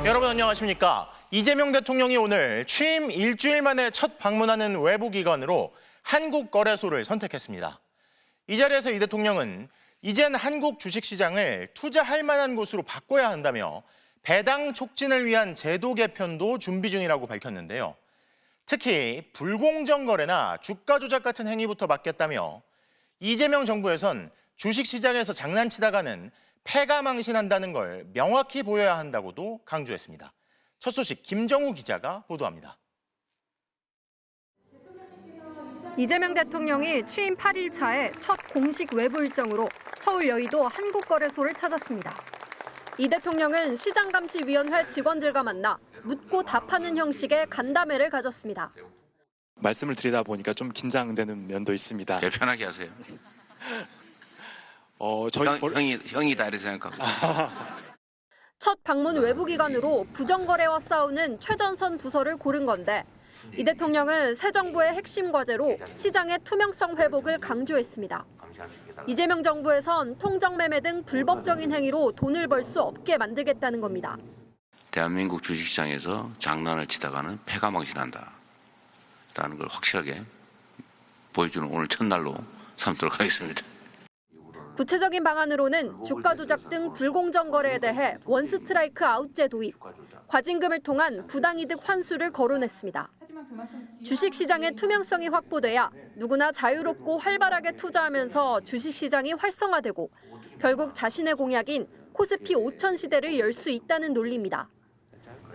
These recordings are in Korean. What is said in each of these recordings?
여러분 안녕하십니까? 이재명 대통령이 오늘 취임 일주일 만에 첫 방문하는 외부기관으로 한국거래소를 선택했습니다. 이 자리에서 이 대통령은 이젠 한국 주식시장을 투자할 만한 곳으로 바꿔야 한다며 배당 촉진을 위한 제도 개편도 준비 중이라고 밝혔는데요. 특히 불공정 거래나 주가 조작 같은 행위부터 막겠다며 이재명 정부에선 주식시장에서 장난치다가는 패가 망신한다는 걸 명확히 보여야 한다고도 강조했습니다. 첫 소식 김정우 기자가 보도합니다. 이재명 대통령이 취임 8일 차에 첫 공식 외부 일정으로 서울 여의도 한국거래소를 찾았습니다. 이 대통령은 시장감시위원회 직원들과 만나 묻고 답하는 형식의 간담회를 가졌습니다. 말씀을 드리다 보니까 좀 긴장되는 면도 있습니다. 편하게 하세요. 형이다 이렇게 생각하고. 첫 방문 외부기관으로 부정거래와 싸우는 최전선 부서를 고른 건데 이 대통령은 새 정부의 핵심 과제로 시장의 투명성 회복을 강조했습니다. 이재명 정부에선 통정매매 등 불법적인 행위로 돈을 벌 수 없게 만들겠다는 겁니다. 대한민국 주식시장에서 장난을 치다가는 패가 망신한다. 라는 걸 확실하게 보여주는 오늘 첫날로 삼도록 하겠습니다. 구체적인 방안으로는 주가 조작 등 불공정 거래에 대해 원스트라이크 아웃제 도입, 과징금을 통한 부당이득 환수를 거론했습니다. 주식시장의 투명성이 확보돼야 누구나 자유롭고 활발하게 투자하면서 주식시장이 활성화되고 결국 자신의 공약인 코스피 5000 시대를 열 수 있다는 논리입니다.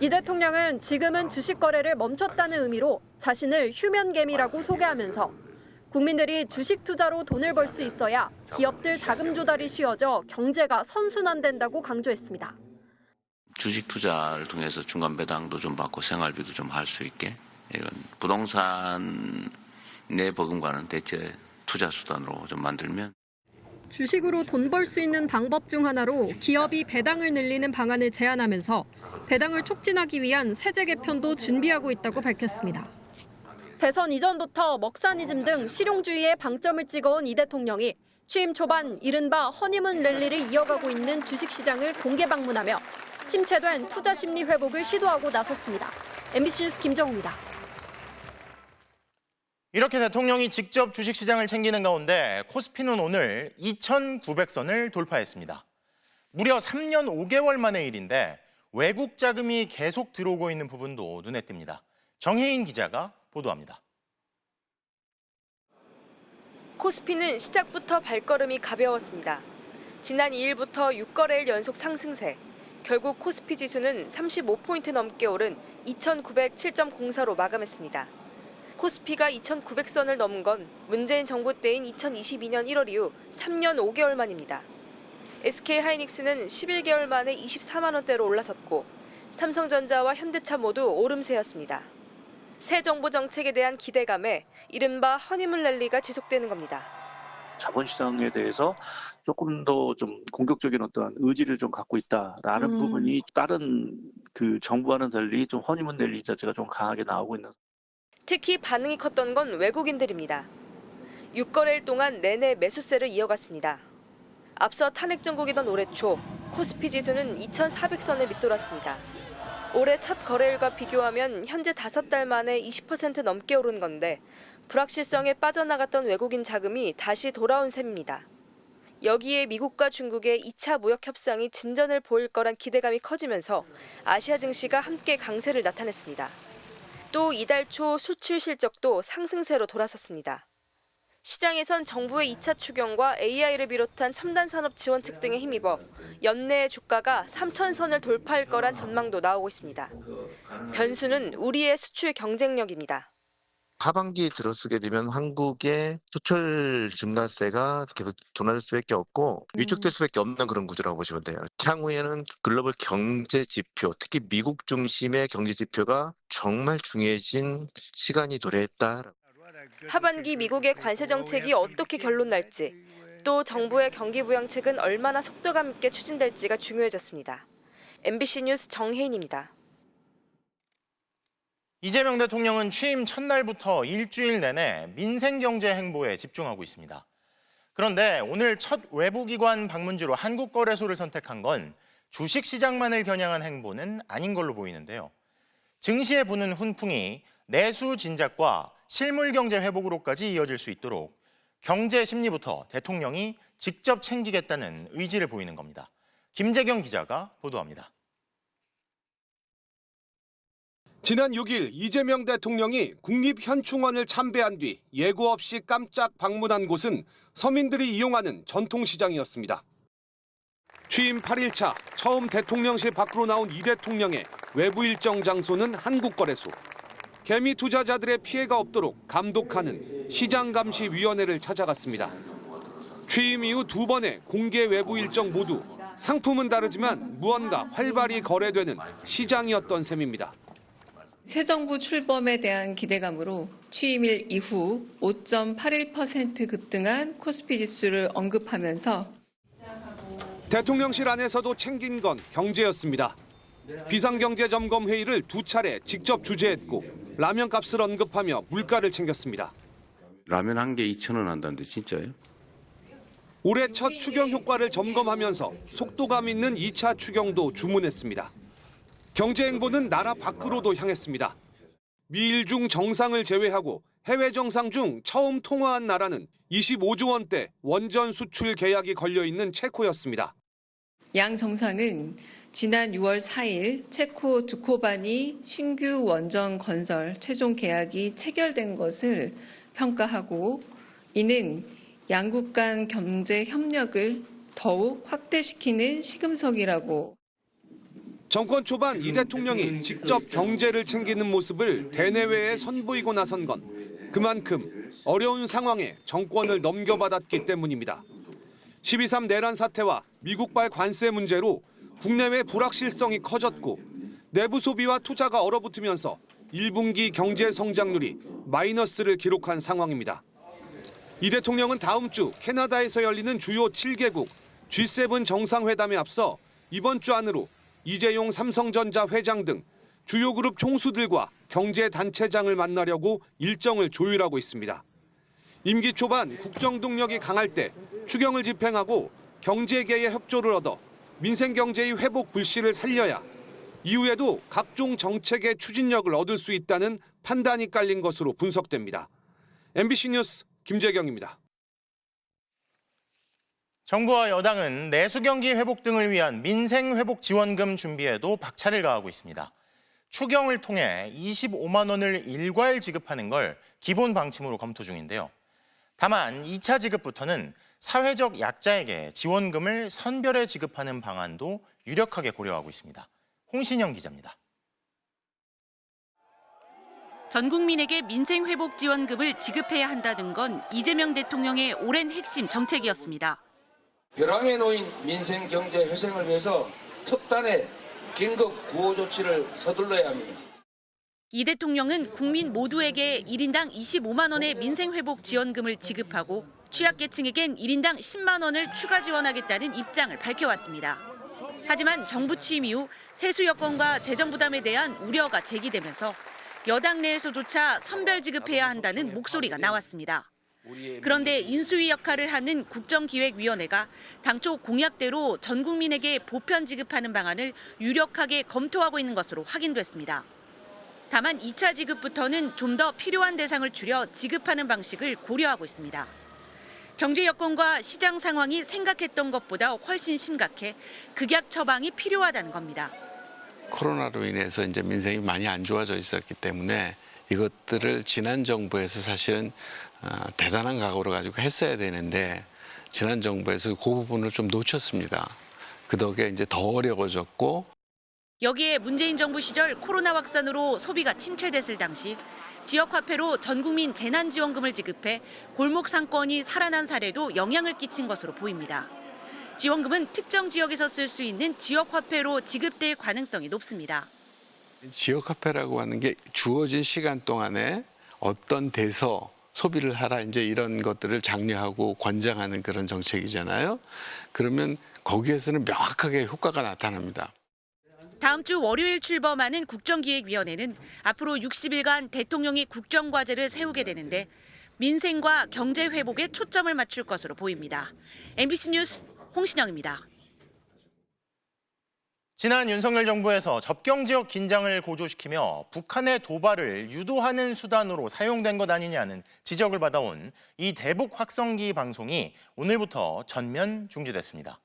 이 대통령은 지금은 주식 거래를 멈췄다는 의미로 자신을 휴면개미라고 소개하면서 국민들이 주식 투자로 돈을 벌 수 있어야 기업들 자금 조달이 쉬워져 경제가 선순환된다고 강조했습니다. 주식 투자를 통해서 중간 배당도 좀 받고 생활비도 좀 할 수 있게 이런 부동산 내 버금가는 대체 투자 수단으로 좀 만들면 주식으로 돈 벌 수 있는 방법 중 하나로 기업이 배당을 늘리는 방안을 제안하면서 배당을 촉진하기 위한 세제 개편도 준비하고 있다고 밝혔습니다. 대선 이전부터 먹사니즘 등 실용주의에 방점을 찍어온 이 대통령이 취임 초반 이른바 허니문 랠리를 이어가고 있는 주식시장을 공개 방문하며 침체된 투자 심리 회복을 시도하고 나섰습니다. MBC 뉴스 김정우입니다. 이렇게 대통령이 직접 주식시장을 챙기는 가운데 코스피는 오늘 2,900선을 돌파했습니다. 무려 3년 5개월 만의 일인데 외국 자금이 계속 들어오고 있는 부분도 눈에 띕니다. 정혜인 기자가 보도합니다. 코스피는 시작부터 발걸음이 가벼웠습니다. 지난 2일부터 6거래일 연속 상승세. 결국 코스피 지수는 35포인트 넘게 오른 2,907.04로 마감했습니다. 코스피가 2,900선을 넘은 건 문재인 정부 때인 2022년 1월 이후 3년 5개월 만입니다. SK하이닉스는 11개월 만에 24만 원대로 올라섰고 삼성전자와 현대차 모두 오름세였습니다. 새 정부 정책에 대한 기대감에 이른바 허니문 랠리가 지속되는 겁니다. 자본시장에 대해서 조금 더 좀 공격적인 어떤 의지를 좀 갖고 있다라는 부분이 다른 그 정부와는 달리 좀 허니문 랠리 자체가 좀 강하게 나오고 있는. 특히 반응이 컸던 건 외국인들입니다. 6거래일 동안 내내 매수세를 이어갔습니다. 앞서 탄핵 정국이던 올해 초 코스피 지수는 2,400선을 밑돌았습니다. 올해 첫 거래일과 비교하면 현재 5달 만에 20% 넘게 오른 건데 불확실성에 빠져나갔던 외국인 자금이 다시 돌아온 셈입니다. 여기에 미국과 중국의 2차 무역 협상이 진전을 보일 거란 기대감이 커지면서 아시아 증시가 함께 강세를 나타냈습니다. 또 이달 초 수출 실적도 상승세로 돌아섰습니다. 시장에선 정부의 2차 추경과 AI를 비롯한 첨단 산업 지원책 등에 힘입어 연내에 주가가 3,000선을 돌파할 거란 전망도 나오고 있습니다. 변수는 우리의 수출 경쟁력입니다. 하반기에 들어서게 되면 한국의 수출 증가세가 계속 둔화될 수밖에 없고 위축될 수밖에 없는 그런 구조라고 보시면 돼요. 향후에는 글로벌 경제 지표, 특히 미국 중심의 경제 지표가 정말 중요해진 시간이 도래했다. 하반기 미국의 관세 정책이 어떻게 결론 날지, 또 정부의 경기 부양책은 얼마나 속도감 있게 추진될지가 중요해졌습니다. MBC 뉴스 정혜인입니다. 이재명 대통령은 취임 첫날부터 일주일 내내 민생경제 행보에 집중하고 있습니다. 그런데 오늘 첫 외부기관 방문지로 한국거래소를 선택한 건 주식시장만을 겨냥한 행보는 아닌 걸로 보이는데요. 증시에 부는 훈풍이 내수 진작과 실물 경제 회복으로까지 이어질 수 있도록 경제 심리부터 대통령이 직접 챙기겠다는 의지를 보이는 겁니다. 김재경 기자가 보도합니다. 지난 6일 이재명 대통령이 국립현충원을 참배한 뒤 예고 없이 깜짝 방문한 곳은 서민들이 이용하는 전통시장이었습니다. 취임 8일차 처음 대통령실 밖으로 나온 이 대통령의 외부 일정 장소는 한국거래소. 개미 투자자들의 피해가 없도록 감독하는 시장감시위원회를 찾아갔습니다. 취임 이후 2번의 공개 외부 일정 모두 상품은 다르지만 무언가 활발히 거래되는 시장이었던 셈입니다. 새 정부 출범에 대한 기대감으로 취임일 이후 5.81% 급등한 코스피 지수를 언급하면서 대통령실 안에서도 챙긴 건 경제였습니다. 비상경제점검회의를 2차례 직접 주재했고 라면값을 언급하며 물가를 챙겼습니다. 라면 한 개 2,000원 한다는데 진짜예요? 올해 첫 추경 효과를 점검하면서 속도감 있는 2차 추경도 주문했습니다. 경제 행보는 나라 밖으로도 향했습니다. 미일 중 정상을 제외하고 해외 정상 중 처음 통화한 나라는 25조 원대 원전 수출 계약이 걸려 있는 체코였습니다. 양 정상은 지난 6월 4일 체코 두코바니 신규 원전 건설 최종 계약이 체결된 것을 평가하고 이는 양국 간 경제 협력을 더욱 확대시키는 시금석이라고. 정권 초반 이 대통령이 직접 경제를 챙기는 모습을 대내외에 선보이고 나선 건 그만큼 어려운 상황에 정권을 넘겨받았기 때문입니다. 12.3 내란 사태와 미국발 관세 문제로 국내외 불확실성이 커졌고 내부 소비와 투자가 얼어붙으면서 1분기 경제 성장률이 마이너스를 기록한 상황입니다. 이 대통령은 다음 주 캐나다에서 열리는 주요 7개국 G7 정상회담에 앞서 이번 주 안으로 이재용 삼성전자 회장 등 주요 그룹 총수들과 경제단체장을 만나려고 일정을 조율하고 있습니다. 임기 초반 국정 동력이 강할 때 추경을 집행하고 경제계의 협조를 얻어 민생경제의 회복 불씨를 살려야 이후에도 각종 정책의 추진력을 얻을 수 있다는 판단이 깔린 것으로 분석됩니다. MBC 뉴스 김재경입니다. 정부와 여당은 내수 경기 회복 등을 위한 민생 회복 지원금 준비에도 박차를 가하고 있습니다. 추경을 통해 25만 원을 일괄 지급하는 걸 기본 방침으로 검토 중인데요. 다만 2차 지급부터는 사회적 약자에게 지원금을 선별해 지급하는 방안도 유력하게 고려하고 있습니다. 홍신영 기자입니다. 전 국민에게 민생회복지원금을 지급해야 한다는 건 이재명 대통령의 오랜 핵심 정책이었습니다. 벼랑에 놓인 민생 경제 회생을 위해서 특단의 긴급 구호 조치를 서둘러야 합니다. 이 대통령은 국민 모두에게 1인당 25만 원의 민생회복 지원금을 지급하고 취약계층에겐 1인당 10만 원을 추가 지원하겠다는 입장을 밝혀왔습니다. 하지만 정부 취임 이후 세수 여건과 재정 부담에 대한 우려가 제기되면서 여당 내에서조차 선별 지급해야 한다는 목소리가 나왔습니다. 그런데 인수위 역할을 하는 국정기획위원회가 당초 공약대로 전 국민에게 보편 지급하는 방안을 유력하게 검토하고 있는 것으로 확인됐습니다. 다만 2차 지급부터는 좀 더 필요한 대상을 줄여 지급하는 방식을 고려하고 있습니다. 경제 여건과 시장 상황이 생각했던 것보다 훨씬 심각해 극약 처방이 필요하다는 겁니다. 코로나로 인해서 이제 민생이 많이 안 좋아져 있었기 때문에 이것들을 지난 정부에서 사실은 대단한 각오를 가지고 했어야 되는데 지난 정부에서 그 부분을 좀 놓쳤습니다. 그 덕에 이제 더 어려워졌고 여기에 문재인 정부 시절 코로나 확산으로 소비가 침체됐을 당시 지역화폐로 전 국민 재난지원금을 지급해 골목 상권이 살아난 사례도 영향을 끼친 것으로 보입니다. 지원금은 특정 지역에서 쓸 수 있는 지역화폐로 지급될 가능성이 높습니다. 지역화폐라고 하는 게 주어진 시간 동안에 어떤 데서 소비를 하라 이제 이런 것들을 장려하고 권장하는 그런 정책이잖아요. 그러면 거기에서는 명확하게 효과가 나타납니다. 다음 주 월요일 출범하는 국정기획위원회는 앞으로 60일간 대통령이 국정과제를 세우게 되는데 민생과 경제 회복에 초점을 맞출 것으로 보입니다. MBC 뉴스 홍신영입니다. 지난 윤석열 정부에서 접경 지역 긴장을 고조시키며 북한의 도발을 유도하는 수단으로 사용된 것 아니냐는 지적을 받아온 이 대북 확성기 방송이 오늘부터 전면 중지됐습니다.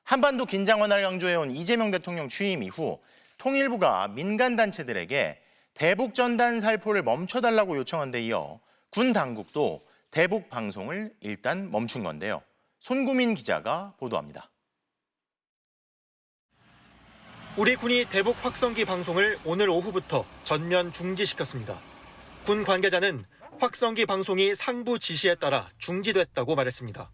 한반도 긴장 완화를 강조해온 이재명 대통령 취임 이후 통일부가 민간 단체들에게 대북 전단 살포를 멈춰달라고 요청한 데 이어 군 당국도 대북 방송을 일단 멈춘 건데요. 손구민 기자가 보도합니다. 우리 군이 대북 확성기 방송을 오늘 오후부터 전면 중지시켰습니다. 군 관계자는 확성기 방송이 상부 지시에 따라 중지됐다고 말했습니다.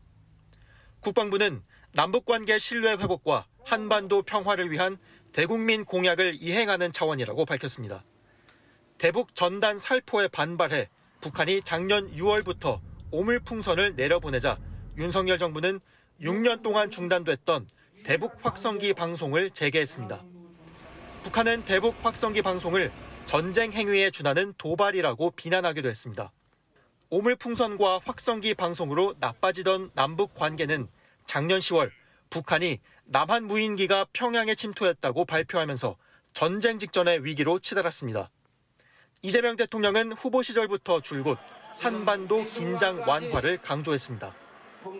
국방부는 남북관계 신뢰 회복과 한반도 평화를 위한 대국민 공약을 이행하는 차원이라고 밝혔습니다. 대북 전단 살포에 반발해 북한이 작년 6월부터 오물풍선을 내려보내자 윤석열 정부는 6년 동안 중단됐던 대북 확성기 방송을 재개했습니다. 북한은 대북 확성기 방송을 전쟁 행위에 준하는 도발이라고 비난하기도 했습니다. 오물풍선과 확성기 방송으로 나빠지던 남북 관계는 작년 10월 북한이 남한 무인기가 평양에 침투했다고 발표하면서 전쟁 직전의 위기로 치달았습니다. 이재명 대통령은 후보 시절부터 줄곧 한반도 긴장 완화를 강조했습니다.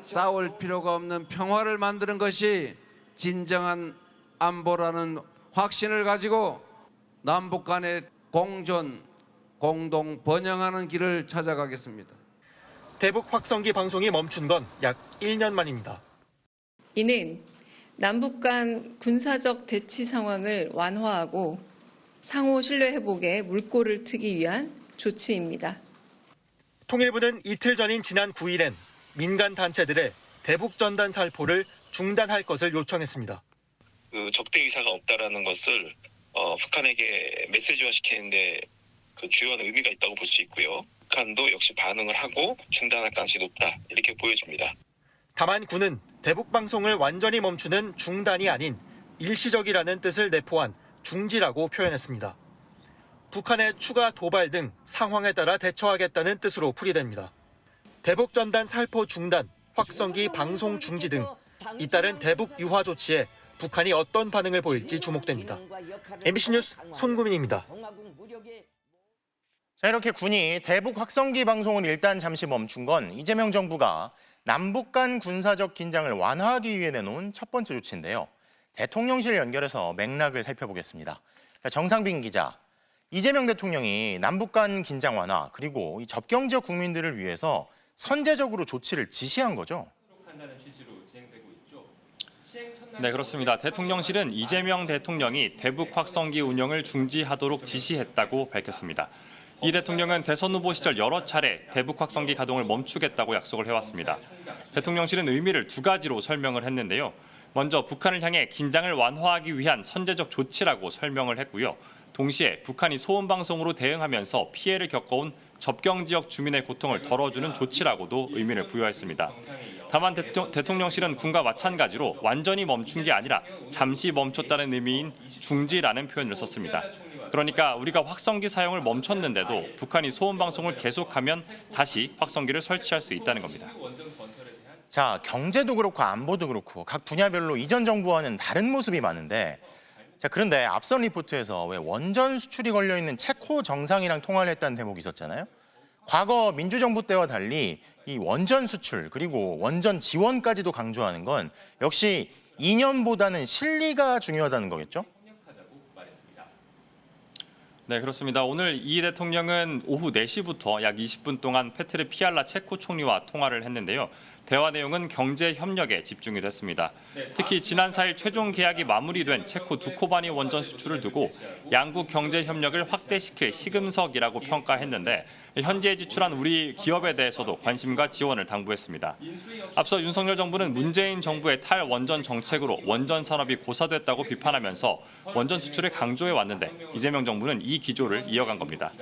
싸울 필요가 없는 평화를 만드는 것이 진정한 안보라는 확신을 가지고 남북 간의 공존, 공동 번영하는 길을 찾아가겠습니다. 대북 확성기 방송이 멈춘 건 약 1년 만입니다. 이는 남북 간 군사적 대치 상황을 완화하고 상호 신뢰 회복에 물꼬를 트기 위한 조치입니다. 통일부는 이틀 전인 지난 9일엔 민간 단체들의 대북 전단 살포를 중단할 것을 요청했습니다. 그 적대 의사가 없다라는 것을 북한에게 메시지화시키는데 그 주요한 의미가 있다고 볼 수 있고요. 북한도 역시 반응을 하고 중단할 가능성이 높다 이렇게 보여집니다. 다만 군은 대북 방송을 완전히 멈추는 중단이 아닌 일시적이라는 뜻을 내포한 중지라고 표현했습니다. 북한의 추가 도발 등 상황에 따라 대처하겠다는 뜻으로 풀이됩니다. 대북 전단 살포 중단, 확성기 방송 중지 등 잇따른 대북 유화 조치에 북한이 어떤 반응을 보일지 주목됩니다. MBC 뉴스 손구민입니다. 자, 이렇게 군이 대북 확성기 방송을 일단 잠시 멈춘 건 이재명 정부가 남북 간 군사적 긴장을 완화하기 위해 내놓은 첫 번째 조치인데요. 대통령실 연결해서 맥락을 살펴보겠습니다. 정상빈 기자, 이재명 대통령이 남북 간 긴장 완화 그리고 이 접경 지역 국민들을 위해서 선제적으로 조치를 지시한 거죠? 네, 그렇습니다. 대통령실은 이재명 대통령이 대북 확성기 운영을 중지하도록 지시했다고 밝혔습니다. 이 대통령은 대선 후보 시절 여러 차례 대북 확성기 가동을 멈추겠다고 약속을 해왔습니다. 대통령실은 의미를 두 가지로 설명을 했는데요. 먼저 북한을 향해 긴장을 완화하기 위한 선제적 조치라고 설명을 했고요. 동시에 북한이 소음방송으로 대응하면서 피해를 겪어온 접경 지역 주민의 고통을 덜어주는 조치라고도 의미를 부여했습니다. 다만 대통령실은 군과 마찬가지로 완전히 멈춘 게 아니라 잠시 멈췄다는 의미인 중지라는 표현을 썼습니다. 그러니까 우리가 확성기 사용을 멈췄는데도 북한이 소음방송을 계속하면 다시 확성기를 설치할 수 있다는 겁니다. 자, 경제도 그렇고 안보도 그렇고 각 분야별로 이전 정부와는 다른 모습이 많은데 자, 그런데 앞선 리포트에서 왜 원전 수출이 걸려있는 체코 정상이랑 통화를 했다는 대목이 있었잖아요. 과거 민주정부 때와 달리 이 원전 수출 그리고 원전 지원까지도 강조하는 건 역시 이념보다는 실리가 중요하다는 거겠죠? 네, 그렇습니다. 오늘 이 대통령은 오후 4시부터 약 20분 동안 페트르 피알라 체코 총리와 통화를 했는데요. 대화 내용은 경제 협력에 집중이 됐습니다. 특히 지난 4일 최종 계약이 마무리된 체코 두코바니 원전 수출을 두고 양국 경제 협력을 확대시킬 시금석이라고 평가했는데 현재 지출한 우리 기업에 대해서도 관심과 지원을 당부했습니다. 앞서 윤석열 정부는 문재인 정부의 탈원전 정책으로 원전 산업이 고사됐다고 비판하면서 원전 수출을 강조해 왔는데 이재명 정부는 이 기조를 이어간 겁니다.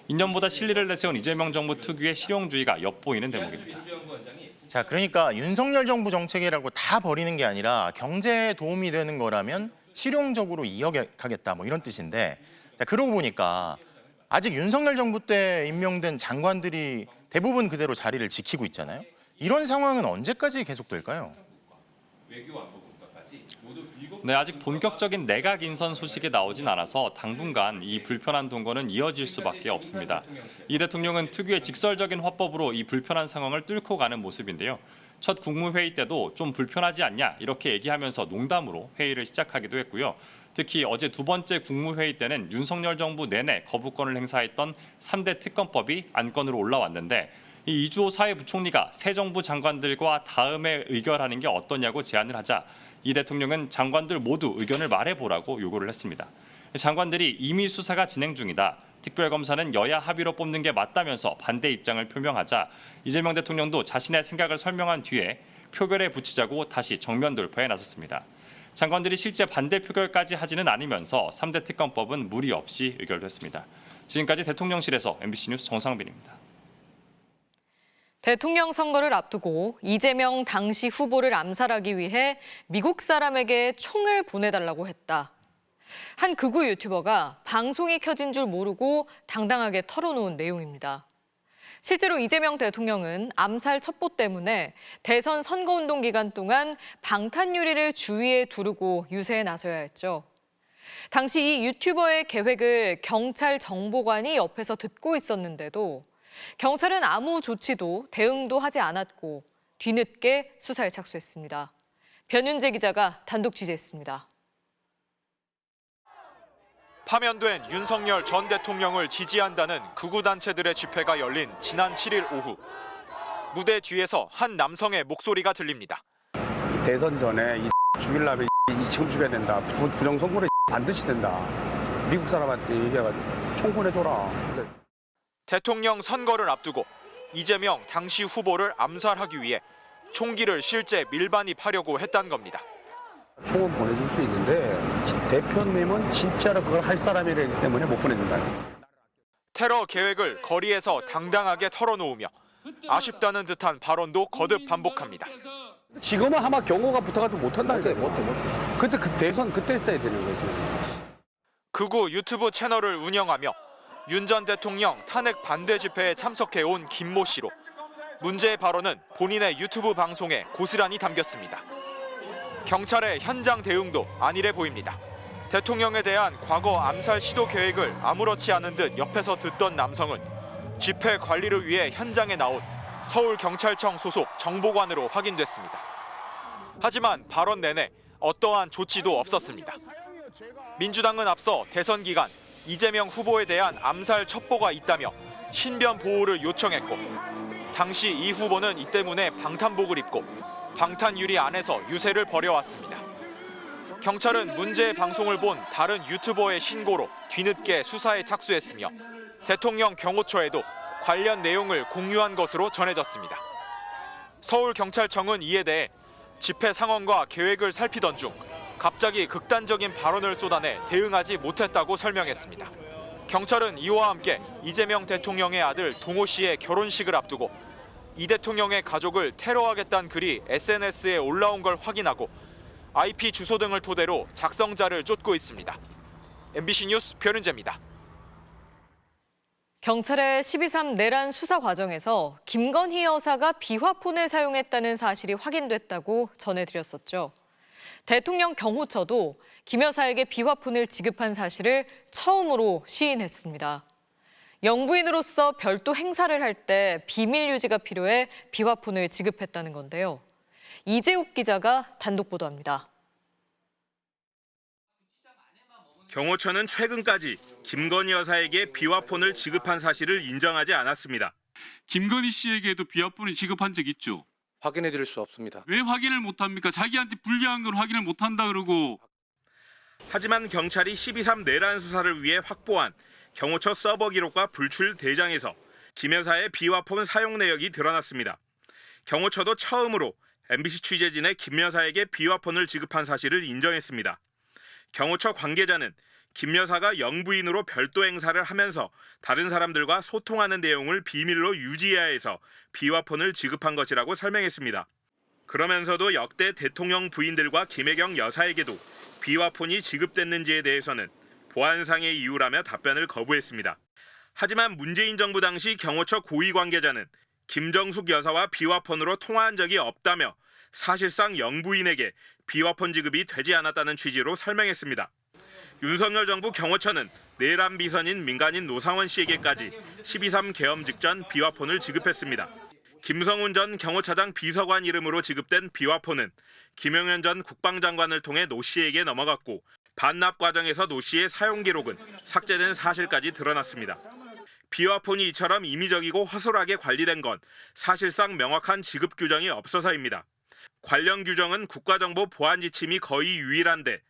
인연보다 실리를 내세운 이재명 정부 특유의 실용주의가 엿보이는 대목입니다. 자, 그러니까 윤석열 정부 정책이라고 다 버리는 게 아니라 경제에 도움이 되는 거라면 실용적으로 이어가겠다 뭐 이런 뜻인데 자, 그러고 보니까 아직 윤석열 정부 때 임명된 장관들이 대부분 그대로 자리를 지키고 있잖아요. 이런 상황은 언제까지 계속될까요? 네, 아직 본격적인 내각 인선 소식이 나오진 않아서 당분간 이 불편한 동거는 이어질 수밖에 없습니다. 이 대통령은 특유의 직설적인 화법으로 이 불편한 상황을 뚫고 가는 모습인데요. 첫 국무회의 때도 좀 불편하지 않냐 이렇게 얘기하면서 농담으로 회의를 시작하기도 했고요. 특히 어제 두 번째 국무회의 때는 윤석열 정부 내내 거부권을 행사했던 3대 특검법이 안건으로 올라왔는데 이 이주호 사회부총리가 새 정부 장관들과 다음에 의결하는 게 어떠냐고 제안을 하자 이 대통령은 장관들 모두 의견을 말해보라고 요구를 했습니다. 장관들이 이미 수사가 진행 중이다. 특별검사는 여야 합의로 뽑는 게 맞다면서 반대 입장을 표명하자 이재명 대통령도 자신의 생각을 설명한 뒤에 표결에 붙이자고 다시 정면 돌파에 나섰습니다. 장관들이 실제 반대 표결까지 하지는 않으면서 3대 특검법은 무리 없이 의결됐습니다. 지금까지 대통령실에서 MBC 뉴스 정상빈입니다. 대통령 선거를 앞두고 이재명 당시 후보를 암살하기 위해 미국 사람에게 총을 보내달라고 했다. 한 극우 유튜버가 방송이 켜진 줄 모르고 당당하게 털어놓은 내용입니다. 실제로 이재명 대통령은 암살 첩보 때문에 대선 선거운동 기간 동안 방탄유리를 주위에 두르고 유세에 나서야 했죠. 당시 이 유튜버의 계획을 경찰 정보관이 옆에서 듣고 있었는데도 경찰은 아무 조치도 대응도 하지 않았고 뒤늦게 수사에 착수했습니다. 변윤재 기자가 단독 취재했습니다. 파면된 윤석열 전 대통령을 지지한다는 극우 단체들의 집회가 열린 지난 7일 오후. 무대 뒤에서 한 남성의 목소리가 들립니다. 대선 전에 이 죽이려면 지금 죽여야 된다. 부정선거를 반드시 된다. 미국 사람한테 얘기해가지고 총 보내줘라. 대통령 선거를 앞두고 이재명 당시 후보를 암살하기 위해 총기를 실제 밀반입하려고 했다는 겁니다. 총은 보내줄 수 있는데 대표님은 진짜로 그걸 할 사람이기 때문에 못 보내준다. 테러 계획을 거리에서 당당하게 털어놓으며 아쉽다는 듯한 발언도 거듭 반복합니다. 지금은 아마 경호가 붙어가지고 못한다니까요. 못해. 그때 그 대선 그때 했어야 되는 거지. 극우 유튜브 채널을 운영하며 윤 전 대통령 탄핵 반대 집회에 참석해온 김모 씨로 문제의 발언은 본인의 유튜브 방송에 고스란히 담겼습니다. 경찰의 현장 대응도 안일해 보입니다. 대통령에 대한 과거 암살 시도 계획을 아무렇지 않은 듯 옆에서 듣던 남성은 집회 관리를 위해 현장에 나온 서울경찰청 소속 정보관으로 확인됐습니다. 하지만 발언 내내 어떠한 조치도 없었습니다. 민주당은 앞서 대선 기간 이재명 후보에 대한 암살 첩보가 있다며 신변 보호를 요청했고 당시 이 후보는 이 때문에 방탄복을 입고 방탄유리 안에서 유세를 벌여왔습니다. 경찰은 문제의 방송을 본 다른 유튜버의 신고로 뒤늦게 수사에 착수했으며 대통령 경호처에도 관련 내용을 공유한 것으로 전해졌습니다. 서울경찰청은 이에 대해 집회 상황과 계획을 살피던 중 갑자기 극단적인 발언을 쏟아내 대응하지 못했다고 설명했습니다. 경찰은 이와 함께 이재명 대통령의 아들 동호 씨의 결혼식을 앞두고 이 대통령의 가족을 테러하겠다는 글이 SNS에 올라온 걸 확인하고 IP 주소 등을 토대로 작성자를 쫓고 있습니다. MBC 뉴스 변은재입니다. 경찰의 12.3 내란 수사 과정에서 김건희 여사가 비화폰을 사용했다는 사실이 확인됐다고 전해드렸었죠. 대통령 경호처도 김 여사에게 비화폰을 지급한 사실을 처음으로 시인했습니다. 영부인으로서 별도 행사를 할 때 비밀 유지가 필요해 비화폰을 지급했다는 건데요. 이재욱 기자가 단독 보도합니다. 경호처는 최근까지 김건희 여사에게 비화폰을 지급한 사실을 인정하지 않았습니다. 김건희 씨에게도 비화폰을 지급한 적 있죠? 확인해 드릴 수 없습니다. 왜 확인을 못합니까? 자기한테 불리한 건 확인을 못한다 그러고. 하지만 경찰이 12.3 내란 수사를 위해 확보한 경호처 서버 기록과 불출 대장에서 김 여사의 비화폰 사용 내역이 드러났습니다. 경호처도 처음으로 MBC 취재진의 김 여사에게 비화폰을 지급한 사실을 인정했습니다. 경호처 관계자는 김 여사가 영부인으로 별도 행사를 하면서 다른 사람들과 소통하는 내용을 비밀로 유지해야 해서 비화폰을 지급한 것이라고 설명했습니다. 그러면서도 역대 대통령 부인들과 김혜경 여사에게도 비화폰이 지급됐는지에 대해서는 보안상의 이유라며 답변을 거부했습니다. 하지만 문재인 정부 당시 경호처 고위 관계자는 김정숙 여사와 비화폰으로 통화한 적이 없다며 사실상 영부인에게 비화폰 지급이 되지 않았다는 취지로 설명했습니다. 윤석열 정부 경호처는 내란 비선인 민간인 노상원 씨에게까지 12.3 계엄 직전 비화폰을 지급했습니다. 김성훈 전 경호처장 비서관 이름으로 지급된 비화폰은 김용현 전 국방장관을 통해 노 씨에게 넘어갔고 반납 과정에서 노 씨의 사용 기록은 삭제된 사실까지 드러났습니다. 비화폰이 이처럼 임의적이고 허술하게 관리된 건 사실상 명확한 지급 규정이 없어서입니다. 관련 규정은 국가정보보안지침이 거의 유일한데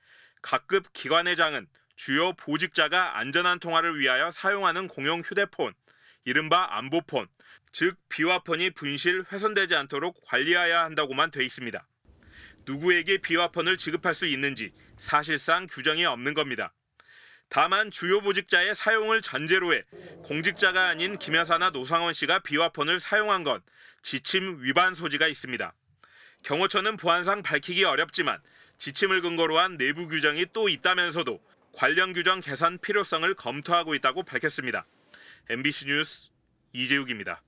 각급 기관회장은 주요 보직자가 안전한 통화를 위하여 사용하는 공용 휴대폰, 이른바 안보폰, 즉 비화폰이 분실, 훼손되지 않도록 관리해야 한다고만 돼 있습니다. 누구에게 비화폰을 지급할 수 있는지 사실상 규정이 없는 겁니다. 다만 주요 보직자의 사용을 전제로 해 공직자가 아닌 김 여사나 노상원 씨가 비화폰을 사용한 건 지침 위반 소지가 있습니다. 경호처는 보안상 밝히기 어렵지만 지침을 근거로 한 내부 규정이 또 있다면서도 관련 규정 개선 필요성을 검토하고 있다고 밝혔습니다. MBC 뉴스 이재욱입니다.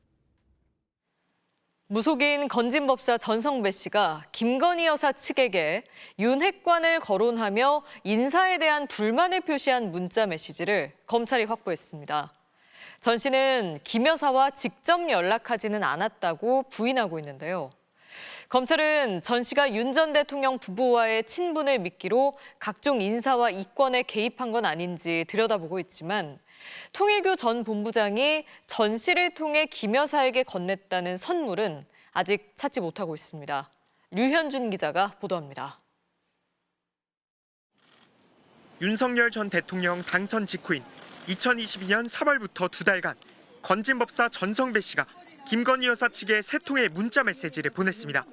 무속인 건진법사 전성배 씨가 김건희 여사 측에게 윤핵관을 거론하며 인사에 대한 불만을 표시한 문자 메시지를 검찰이 확보했습니다. 전 씨는 김 여사와 직접 연락하지는 않았다고 부인하고 있는데요. 검찰은 전 씨가 윤 전 대통령 부부와의 친분을 미끼로 각종 인사와 이권에 개입한 건 아닌지 들여다보고 있지만 통일교 전 본부장이 전 씨를 통해 김 여사에게 건넸다는 선물은 아직 찾지 못하고 있습니다. 류현준 기자가 보도합니다. 윤석열 전 대통령 당선 직후인 2022년 3월부터 2달간 건진법사 전성배 씨가 김건희 여사 측에 3통의 문자 메시지를 보냈습니다.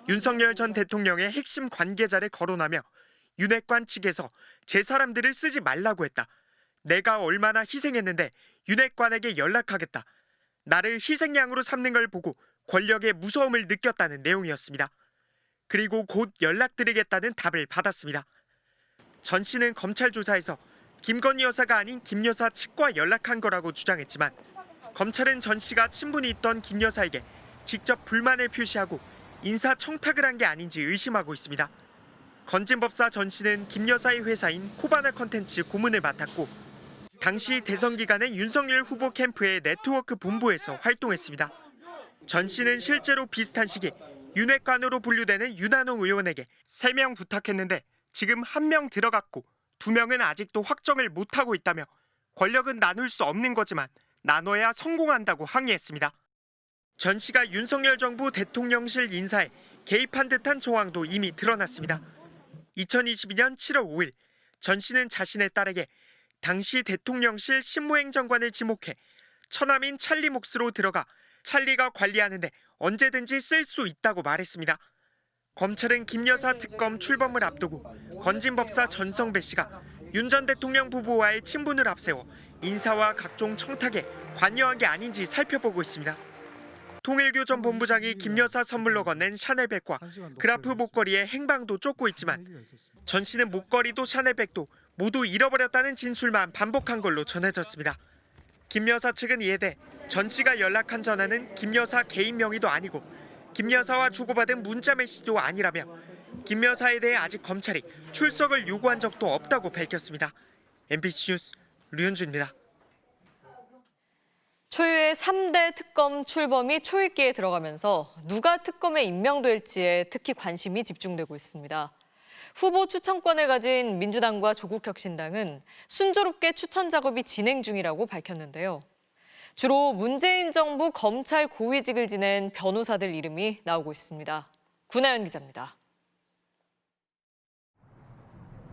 윤석열 전 대통령의 핵심 관계자를 거론하며 윤핵관 측에서 제 사람들을 쓰지 말라고 했다. 내가 얼마나 희생했는데 윤핵관에게 연락하겠다. 나를 희생양으로 삼는 걸 보고 권력의 무서움을 느꼈다는 내용이었습니다. 그리고 곧 연락드리겠다는 답을 받았습니다. 전 씨는 검찰 조사에서 김건희 여사가 아닌 김 여사 측과 연락한 거라고 주장했지만 검찰은 전 씨가 친분이 있던 김 여사에게 직접 불만을 표시하고 인사 청탁을 한 게 아닌지 의심하고 있습니다. 건진법사 전 씨는 김 여사의 회사인 코바나 컨텐츠 고문을 맡았고 당시 대선 기간에 윤석열 후보 캠프의 네트워크 본부에서 활동했습니다. 전 씨는 실제로 비슷한 시기 윤핵관으로 분류되는 윤한홍 의원에게 3명 부탁했는데 지금 1명 들어갔고 2명은 아직도 확정을 못하고 있다며 권력은 나눌 수 없는 거지만 나눠야 성공한다고 항의했습니다. 전 씨가 윤석열 정부 대통령실 인사에 개입한 듯한 정황도 이미 드러났습니다. 2022년 7월 5일 전 씨는 자신의 딸에게 당시 대통령실 신무행정관을 지목해 처남인 찰리 몫으로 들어가 찰리가 관리하는데 언제든지 쓸 수 있다고 말했습니다. 검찰은 김 여사 특검 출범을 앞두고 건진법사 전성배 씨가 윤 전 대통령 부부와의 친분을 앞세워 인사와 각종 청탁에 관여한 게 아닌지 살펴보고 있습니다. 통일교 전 본부장이 김 여사 선물로 건넨 샤넬백과 그라프 목걸이의 행방도 쫓고 있지만 전 씨는 목걸이도 샤넬백도 모두 잃어버렸다는 진술만 반복한 걸로 전해졌습니다. 김 여사 측은 이에 대해 전 씨가 연락한 전화는 김 여사 개인 명의도 아니고 김 여사와 주고받은 문자 메시지도 아니라며 김 여사에 대해 아직 검찰이 출석을 요구한 적도 없다고 밝혔습니다. MBC 뉴스 류현주입니다. 초유의 3대 특검 출범이 초읽기에 들어가면서 누가 특검에 임명될지에 특히 관심이 집중되고 있습니다. 후보 추천권을 가진 민주당과 조국혁신당은 순조롭게 추천 작업이 진행 중이라고 밝혔는데요. 주로 문재인 정부 검찰 고위직을 지낸 변호사들 이름이 나오고 있습니다. 구나연 기자입니다.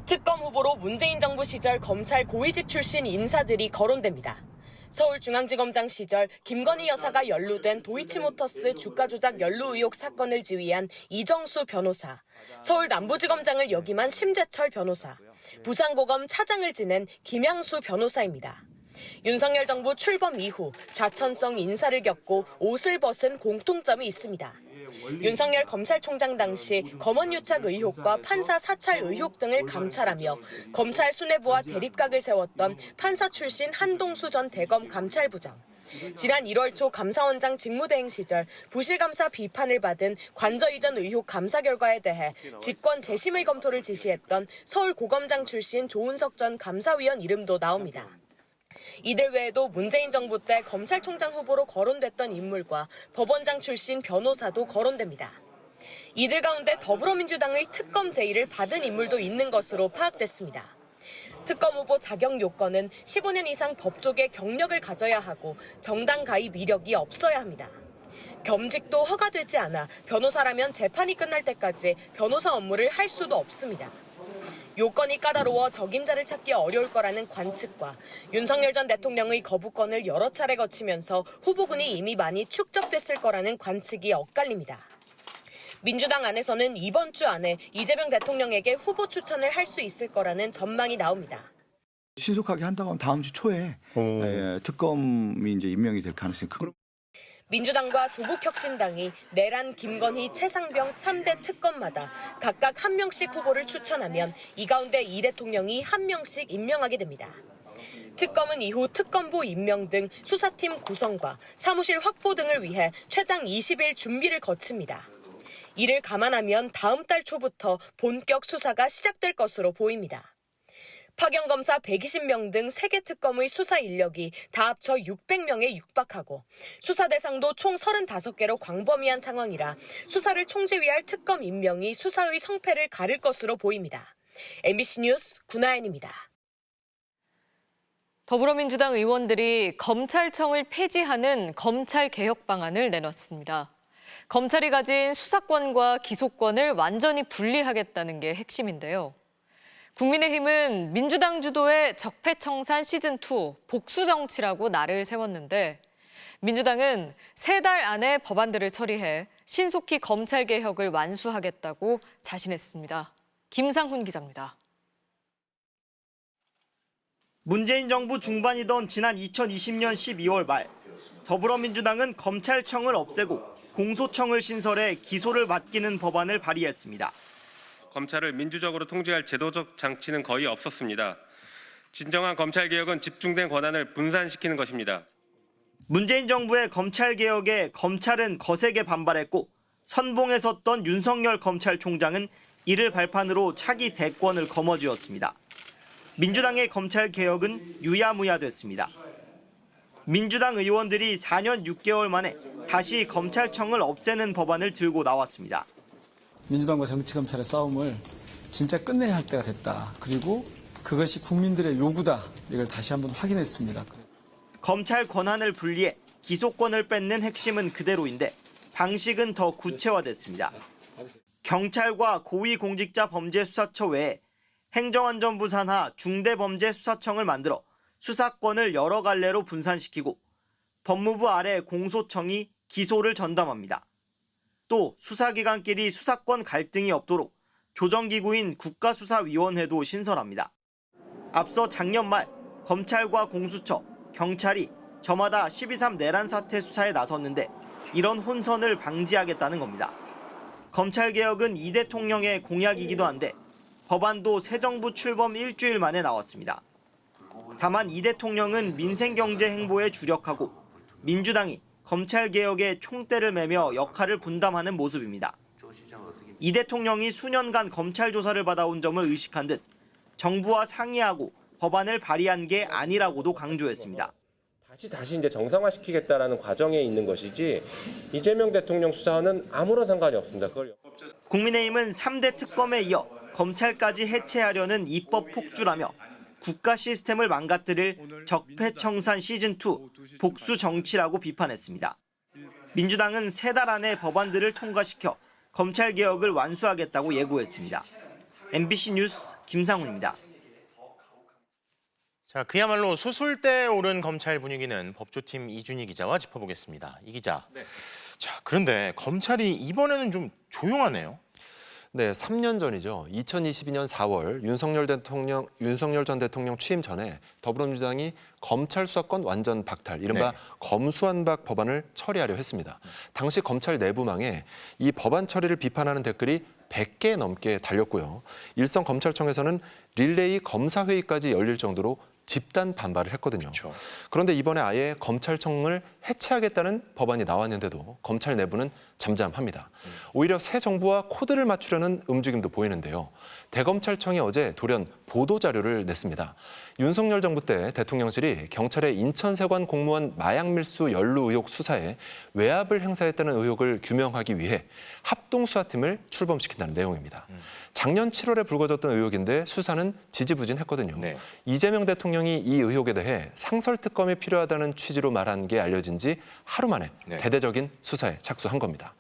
특검 후보로 문재인 정부 시절 검찰 고위직 출신 인사들이 거론됩니다. 서울중앙지검장 시절 김건희 여사가 연루된 도이치모터스 주가 조작 연루 의혹 사건을 지휘한 이정수 변호사, 서울 남부지검장을 역임한 심재철 변호사, 부산고검 차장을 지낸 김양수 변호사입니다. 윤석열 정부 출범 이후 좌천성 인사를 겪고 옷을 벗은 공통점이 있습니다. 윤석열 검찰총장 당시 검언유착 의혹과 판사 사찰 의혹 등을 감찰하며 검찰 수뇌부와 대립각을 세웠던 판사 출신 한동수 전 대검 감찰부장, 지난 1월 초 감사원장 직무대행 시절 부실감사 비판을 받은 관저 이전 의혹 감사 결과에 대해 직권 재심의 검토를 지시했던 서울고검장 출신 조은석 전 감사위원 이름도 나옵니다. 이들 외에도 문재인 정부 때 검찰총장 후보로 거론됐던 인물과 법원장 출신 변호사도 거론됩니다. 이들 가운데 더불어민주당의 특검 제의를 받은 인물도 있는 것으로 파악됐습니다. 특검 후보 자격 요건은 15년 이상 법조계 경력을 가져야 하고 정당 가입 이력이 없어야 합니다. 겸직도 허가되지 않아 변호사라면 재판이 끝날 때까지 변호사 업무를 할 수도 없습니다. 요건이 까다로워 적임자를 찾기 어려울 거라는 관측과 윤석열 전 대통령의 거부권을 여러 차례 거치면서 후보군이 이미 많이 축적됐을 거라는 관측이 엇갈립니다. 민주당 안에서는 이번 주 안에 이재명 대통령에게 후보 추천을 할 수 있을 거라는 전망이 나옵니다. 신속하게 한다고 하면 다음 주 초에 특검이 이제 임명이 될 가능성이 큰. 민주당과 조국혁신당이 내란, 김건희, 최상병 3대 특검마다 각각 한 명씩 후보를 추천하면 이 가운데 이 대통령이 한 명씩 임명하게 됩니다. 특검은 이후 특검보 임명 등 수사팀 구성과 사무실 확보 등을 위해 최장 20일 준비를 거칩니다. 이를 감안하면 다음 달 초부터 본격 수사가 시작될 것으로 보입니다. 파견검사 120명 등 3개 특검의 수사 인력이 다 합쳐 600명에 육박하고 수사 대상도 총 35개로 광범위한 상황이라 수사를 총지휘할 특검 임명이 수사의 성패를 가를 것으로 보입니다. MBC 뉴스 구나연입니다. 더불어민주당 의원들이 검찰청을 폐지하는 검찰개혁 방안을 내놨습니다. 검찰이 가진 수사권과 기소권을 완전히 분리하겠다는 게 핵심인데요. 국민의힘은 민주당 주도의 적폐청산 시즌2 복수정치라고 날을 세웠는데 민주당은 3달 안에 법안들을 처리해 신속히 검찰개혁을 완수하겠다고 자신했습니다. 김상훈 기자입니다. 문재인 정부 중반이던 지난 2020년 12월 말 더불어민주당은 검찰청을 없애고 공소청을 신설해 기소를 맡기는 법안을 발의했습니다. 검찰을 민주적으로 통제할 제도적 장치는 거의 없었습니다. 진정한 검찰개혁은 집중된 권한을 분산시키는 것입니다. 문재인 정부의 검찰개혁에 검찰은 거세게 반발했고 선봉에 섰던 윤석열 검찰총장은 이를 발판으로 차기 대권을 거머쥐었습니다. 민주당의 검찰개혁은 유야무야됐습니다. 민주당 의원들이 4년 6개월 만에 다시 검찰청을 없애는 법안을 들고 나왔습니다. 민주당과 정치검찰의 싸움을 진짜 끝내야 할 때가 됐다. 그리고 그것이 국민들의 요구다. 이걸 다시 한번 확인했습니다. 검찰 권한을 분리해 기소권을 뺏는 핵심은 그대로인데 방식은 더 구체화됐습니다. 경찰과 고위공직자범죄수사처 외에 행정안전부 산하 중대범죄수사청을 만들어 수사권을 여러 갈래로 분산시키고 법무부 아래 공소청이 기소를 전담합니다. 또 수사기관끼리 수사권 갈등이 없도록 조정기구인 국가수사위원회도 신설합니다. 앞서 작년 말 검찰과 공수처, 경찰이 저마다 12.3 내란 사태 수사에 나섰는데 이런 혼선을 방지하겠다는 겁니다. 검찰개혁은 이 대통령의 공약이기도 한데 법안도 새 정부 출범 일주일 만에 나왔습니다. 다만 이 대통령은 민생경제 행보에 주력하고 민주당이 검찰개혁에 총대를 매며 역할을 분담하는 모습입니다. 이 대통령이 수년간 검찰 조사를 받아온 점을 의식한 듯 정부와 상의하고 법안을 발의한 게 아니라고도 강조했습니다. 다시 이제 정상화시키겠다라는 과정에 있는 것이지 이재명 대통령 수사와는 아무런 상관이 없습니다. 국민의힘은 3대 특검에 이어 검찰까지 해체하려는 입법 폭주라며 국가 시스템을 망가뜨릴 적폐청산 시즌2 복수 정치라고 비판했습니다. 민주당은 3달 안에 법안들을 통과시켜 검찰개혁을 완수하겠다고 예고했습니다. MBC 뉴스 김상훈입니다. 자, 그야말로 수술대에 오른 검찰 분위기는 법조팀 이준희 기자와 짚어보겠습니다. 이 기자. 네. 자, 그런데 검찰이 이번에는 좀 조용하네요. 네, 3년 전이죠. 2022년 4월 윤석열 전 대통령 취임 전에 더불어민주당이 검찰 수사권 완전 박탈, 이른바 검수완박 법안을 처리하려 했습니다. 당시 검찰 내부망에 이 법안 처리를 비판하는 댓글이 100개 넘게 달렸고요. 일선 검찰청에서는 릴레이 검사회의까지 열릴 정도로 집단 반발을 했거든요. 그렇죠. 그런데 이번에 아예 검찰청을 해체하겠다는 법안이 나왔는데도 검찰 내부는 잠잠합니다. 오히려 새 정부와 코드를 맞추려는 움직임도 보이는데요. 대검찰청이 어제 돌연 보도자료를 냈습니다. 윤석열 정부 때 대통령실이 경찰의 인천세관 공무원 마약 밀수 연루 의혹 수사에 외압을 행사했다는 의혹을 규명하기 위해 합동수사팀을 출범시킨다는 내용입니다. 작년 7월에 불거졌던 의혹인데 수사는 지지부진했거든요. 네. 이재명 대통령이 이 의혹에 대해 상설특검이 필요하다는 취지로 말한 게 알려진 지 하루 만에 네. 대대적인 수사에 착수한 겁니다.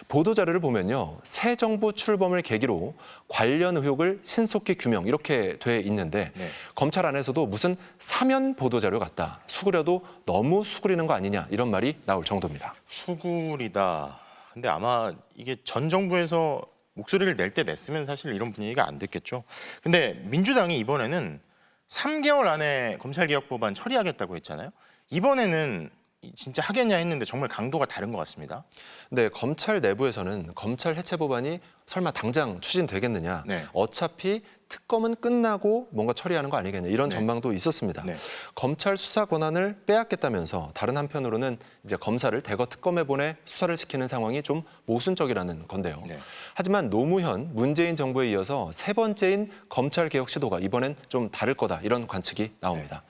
보도자료를 보면요. 새 정부 출범을 계기로 관련 의혹을 신속히 규명 이렇게 돼 있는데 네. 검찰 안에서도 무슨 사면 보도자료 같다. 수그려도 너무 수그리는 거 아니냐 이런 말이 나올 정도입니다. 수굴이다. 근데 아마 이게 전 정부에서 목소리를 낼 때 냈으면 사실 이런 분위기가 안 됐겠죠. 근데 민주당이 이번에는 3개월 안에 검찰개혁법안 처리하겠다고 했잖아요. 이번에는 진짜 하겠냐 했는데 정말 강도가 다른 것 같습니다. 네, 검찰 내부에서는 검찰 해체 법안이 설마 당장 추진되겠느냐. 네. 어차피 특검은 끝나고 뭔가 처리하는 거 아니겠냐 이런 전망도 있었습니다. 네. 검찰 수사 권한을 빼앗겠다면서 다른 한편으로는 이제 검사를 대거 특검에 보내 수사를 시키는 상황이 좀 모순적이라는 건데요. 네. 하지만 노무현, 문재인 정부에 이어서 세 번째인 검찰 개혁 시도가 이번엔 좀 다를 거다 이런 관측이 나옵니다.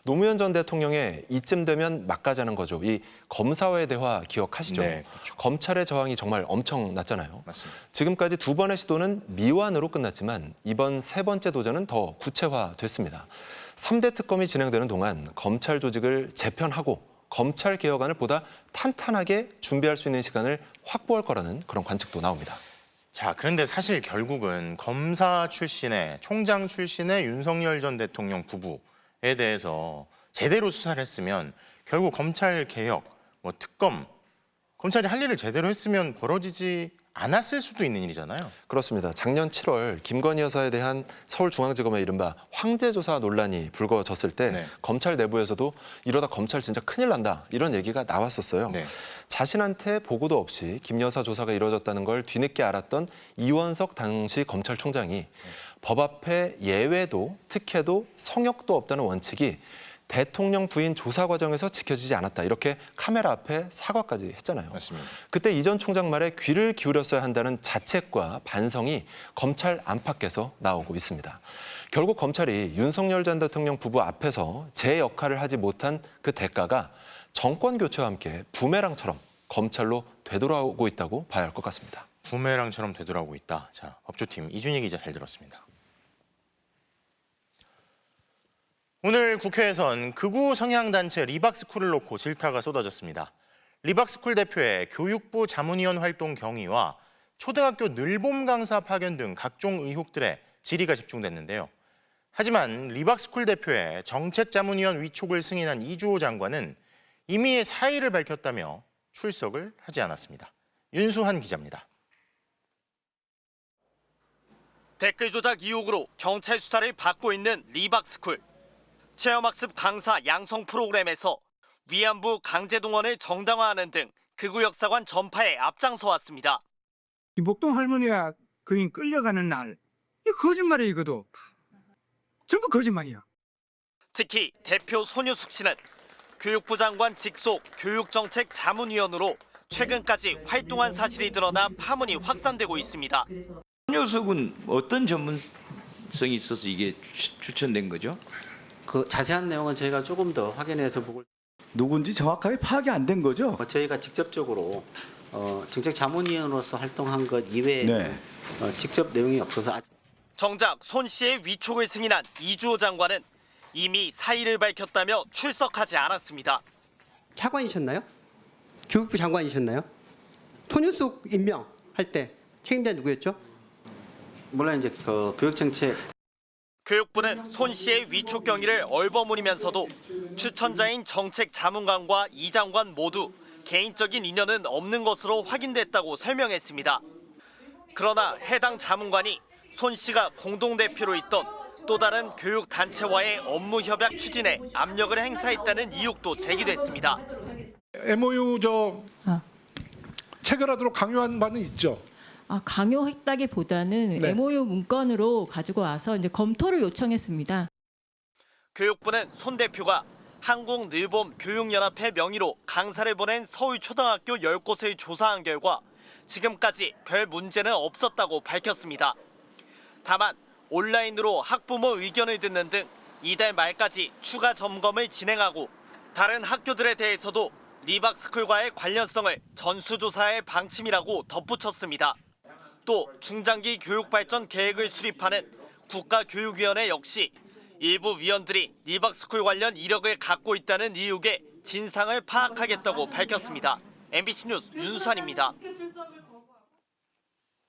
노무현 전 대통령의 이쯤 되면 막 가자는 거죠. 이 검사와의 대화 기억하시죠? 네, 그렇죠. 검찰의 저항이 정말 엄청났잖아요. 맞습니다. 지금까지 두 번의 시도는 미완으로 끝났지만 이번 세 번째 도전은 더 구체화됐습니다. 3대 특검이 진행되는 동안 검찰 조직을 재편하고 검찰 개혁안을 보다 탄탄하게 준비할 수 있는 시간을 확보할 거라는 그런 관측도 나옵니다. 자, 그런데 사실 결국은 검사 출신의 총장 출신의 윤석열 전 대통령 부부에 대해서 제대로 수사를 했으면 결국 검찰 개혁, 뭐 특검, 검찰이 할 일을 제대로 했으면 벌어지지 않았을 수도 있는 일이잖아요. 그렇습니다. 작년 7월 김건희 여사에 대한 서울중앙지검의 이른바 황제조사 논란이 불거졌을 때 네. 검찰 내부에서도 이러다 검찰 진짜 큰일 난다 이런 얘기가 나왔었어요. 네. 자신한테 보고도 없이 김 여사 조사가 이루어졌다는 걸 뒤늦게 알았던 이원석 당시 검찰총장이 법 앞에 예외도 특혜도 성역도 없다는 원칙이 대통령 부인 조사 과정에서 지켜지지 않았다. 이렇게 카메라 앞에 사과까지 했잖아요. 맞습니다. 그때 이 전 총장 말에 귀를 기울였어야 한다는 자책과 반성이 검찰 안팎에서 나오고 있습니다. 결국 검찰이 윤석열 전 대통령 부부 앞에서 제 역할을 하지 못한 그 대가가 정권 교체와 함께 부메랑처럼 검찰로 되돌아오고 있다고 봐야 할 것 같습니다. 부메랑처럼 되돌아오고 있다. 자, 법조팀 이준희 기자 잘 들었습니다. 오늘 국회에선 극우 성향단체 리박스쿨을 놓고 질타가 쏟아졌습니다. 리박스쿨 대표의 교육부 자문위원 활동 경위와 초등학교 늘봄 강사 파견 등 각종 의혹들에 질의가 집중됐는데요. 하지만 리박스쿨 대표의 정책자문위원 위촉을 승인한 이주호 장관은 이미 사의를 밝혔다며 출석을 하지 않았습니다. 윤수한 기자입니다. 댓글 조작 의혹으로 경찰 수사를 받고 있는 리박스쿨. 체험학습 강사 양성 프로그램에서 위안부 강제 동원을 정당화하는 등 극우 역사관 전파에 앞장서 왔습니다. 목동 할머니가 그인 끌려가는 날, 이 거짓말이에요, 이거도. 전부 거짓말이야. 특히 대표 손유숙 씨는 교육부 장관 직속 교육정책 자문위원으로 최근까지 활동한 사실이 드러나 파문이 확산되고 있습니다. 손유숙은 어떤 전문성이 있어서 이게 추천된 거죠? 그 자세한 내용은 저희가 조금 더 확인해서 보고 누군지 정확하게 파악이 안 된 거죠? 저희가 직접적으로 정책 자문위원으로서 활동한 것 이외에 네. 직접 내용이 없어서 정작 손 씨의 위촉을 승인한 이주호 장관은 이미 사의를 밝혔다며 출석하지 않았습니다. 차관이셨나요? 교육부 장관이셨나요? 손유숙 임명할 때 책임자 누구였죠? 물론 이제 그 교육정책 교육부는 손 씨의 위촉 경위를 얼버무리면서도 추천자인 정책 자문관과 이 장관 모두 개인적인 인연은 없는 것으로 확인됐다고 설명했습니다. 그러나 해당 자문관이 손 씨가 공동대표로 있던 또 다른 교육단체와의 업무 협약 추진에 압력을 행사했다는 의혹도 제기됐습니다. MOU 체결하도록 강요한 바는 있죠. 강요했다기보다는 네. MOU 문건으로 가지고 와서 이제 검토를 요청했습니다. 교육부는 손 대표가 한국늘봄 교육연합회 명의로 강사를 보낸 서울 초등학교 10곳을 조사한 결과 지금까지 별 문제는 없었다고 밝혔습니다. 다만 온라인으로 학부모 의견을 듣는 등 이달 말까지 추가 점검을 진행하고 다른 학교들에 대해서도 리박스쿨과의 관련성을 전수조사할 방침이라고 덧붙였습니다. 또 중장기 교육발전 계획을 수립하는 국가교육위원회 역시 일부 위원들이 리박스쿨 관련 이력을 갖고 있다는 의혹의 진상을 파악하겠다고 밝혔습니다. MBC 뉴스 윤수환입니다.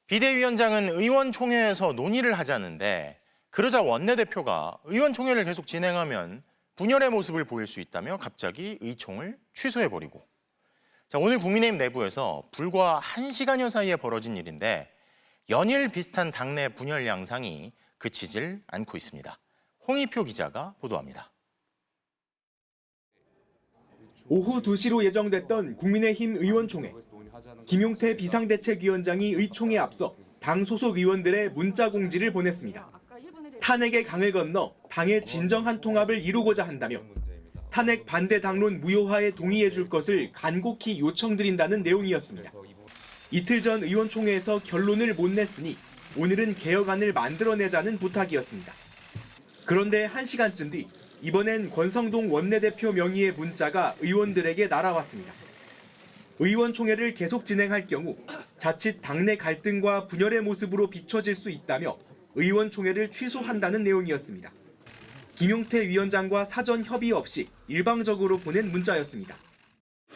비대위원장은 의원총회에서 논의를 하자는데 그러자 원내대표가 의원총회를 계속 진행하면 분열의 모습을 보일 수 있다며 갑자기 의총을 취소해버리고 오늘 국민의힘 내부에서 불과 1시간여 사이에 벌어진 일인데 연일 비슷한 당내 분열 양상이 그치질 않고 있습니다. 홍희표 기자가 보도합니다. 오후 2시로 예정됐던 국민의힘 의원총회. 김용태 비상대책위원장이 의총에 앞서 당 소속 의원들의 문자 공지를 보냈습니다. 탄핵의 강을 건너 당의 진정한 통합을 이루고자 한다며 탄핵 반대 당론 무효화에 동의해 줄 것을 간곡히 요청드린다는 내용이었습니다. 이틀 전 의원총회에서 결론을 못 냈으니 오늘은 개혁안을 만들어내자는 부탁이었습니다. 그런데 1시간쯤 뒤 이번엔 권성동 원내대표 명의의 문자가 의원들에게 날아왔습니다. 의원총회를 계속 진행할 경우 자칫 당내 갈등과 분열의 모습으로 비춰질 수 있다며 의원총회를 취소한다는 내용이었습니다. 김용태 위원장과 사전 협의 없이 일방적으로 보낸 문자였습니다.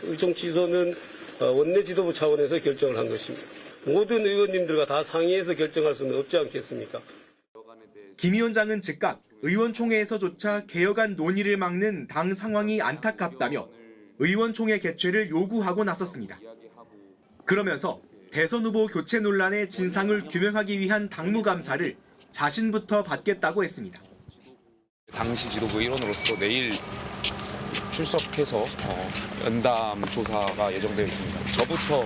의총 취소는 원내 지도부 차원에서 결정을 한 것입니다. 모든 의원님들과 다 상의해서 결정할 수는 없지 않겠습니까? 김 위원장은 즉각 의원총회에서조차 개혁안 논의를 막는 당 상황이 안타깝다며 의원총회 개최를 요구하고 나섰습니다. 그러면서 대선 후보 교체 논란의 진상을 규명하기 위한 당무감사를 자신부터 받겠다고 했습니다. 당시 지도부 일원으로서 내일 출석해서 연담 조사가 예정되어 있습니다. 저부터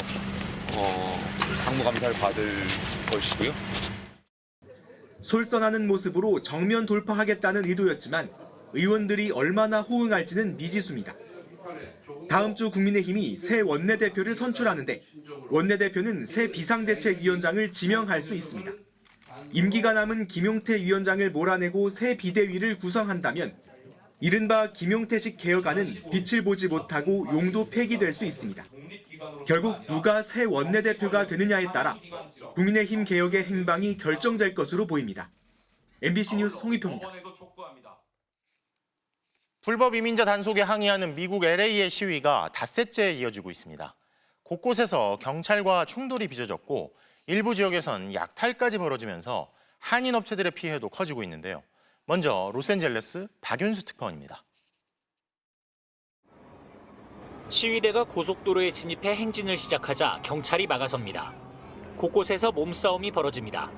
당무감사를 받을 것이고요. 솔선하는 모습으로 정면 돌파하겠다는 의도였지만 의원들이 얼마나 호응할지는 미지수입니다. 다음 주 국민의힘이 새 원내대표를 선출하는데 원내대표는 새 비상대책위원장을 지명할 수 있습니다. 임기가 남은 김용태 위원장을 몰아내고 새 비대위를 구성한다면 이른바 김용태식 개혁안은 빛을 보지 못하고 용도 폐기될 수 있습니다. 결국 누가 새 원내대표가 되느냐에 따라 국민의힘 개혁의 행방이 결정될 것으로 보입니다. MBC 뉴스 송희표입니다. 불법 이민자 단속에 항의하는 미국 LA의 시위가 닷새째에 이어지고 있습니다. 곳곳에서 경찰과 충돌이 빚어졌고 일부 지역에선 약탈까지 벌어지면서 한인 업체들의 피해도 커지고 있는데요. 먼저 로스앤젤레스 박윤수 특파원입니다. 시위대가 고속도로에 진입해 행진을 시작하자 경찰이 막아섭니다. 곳곳에서 몸싸움이 벌어집니다.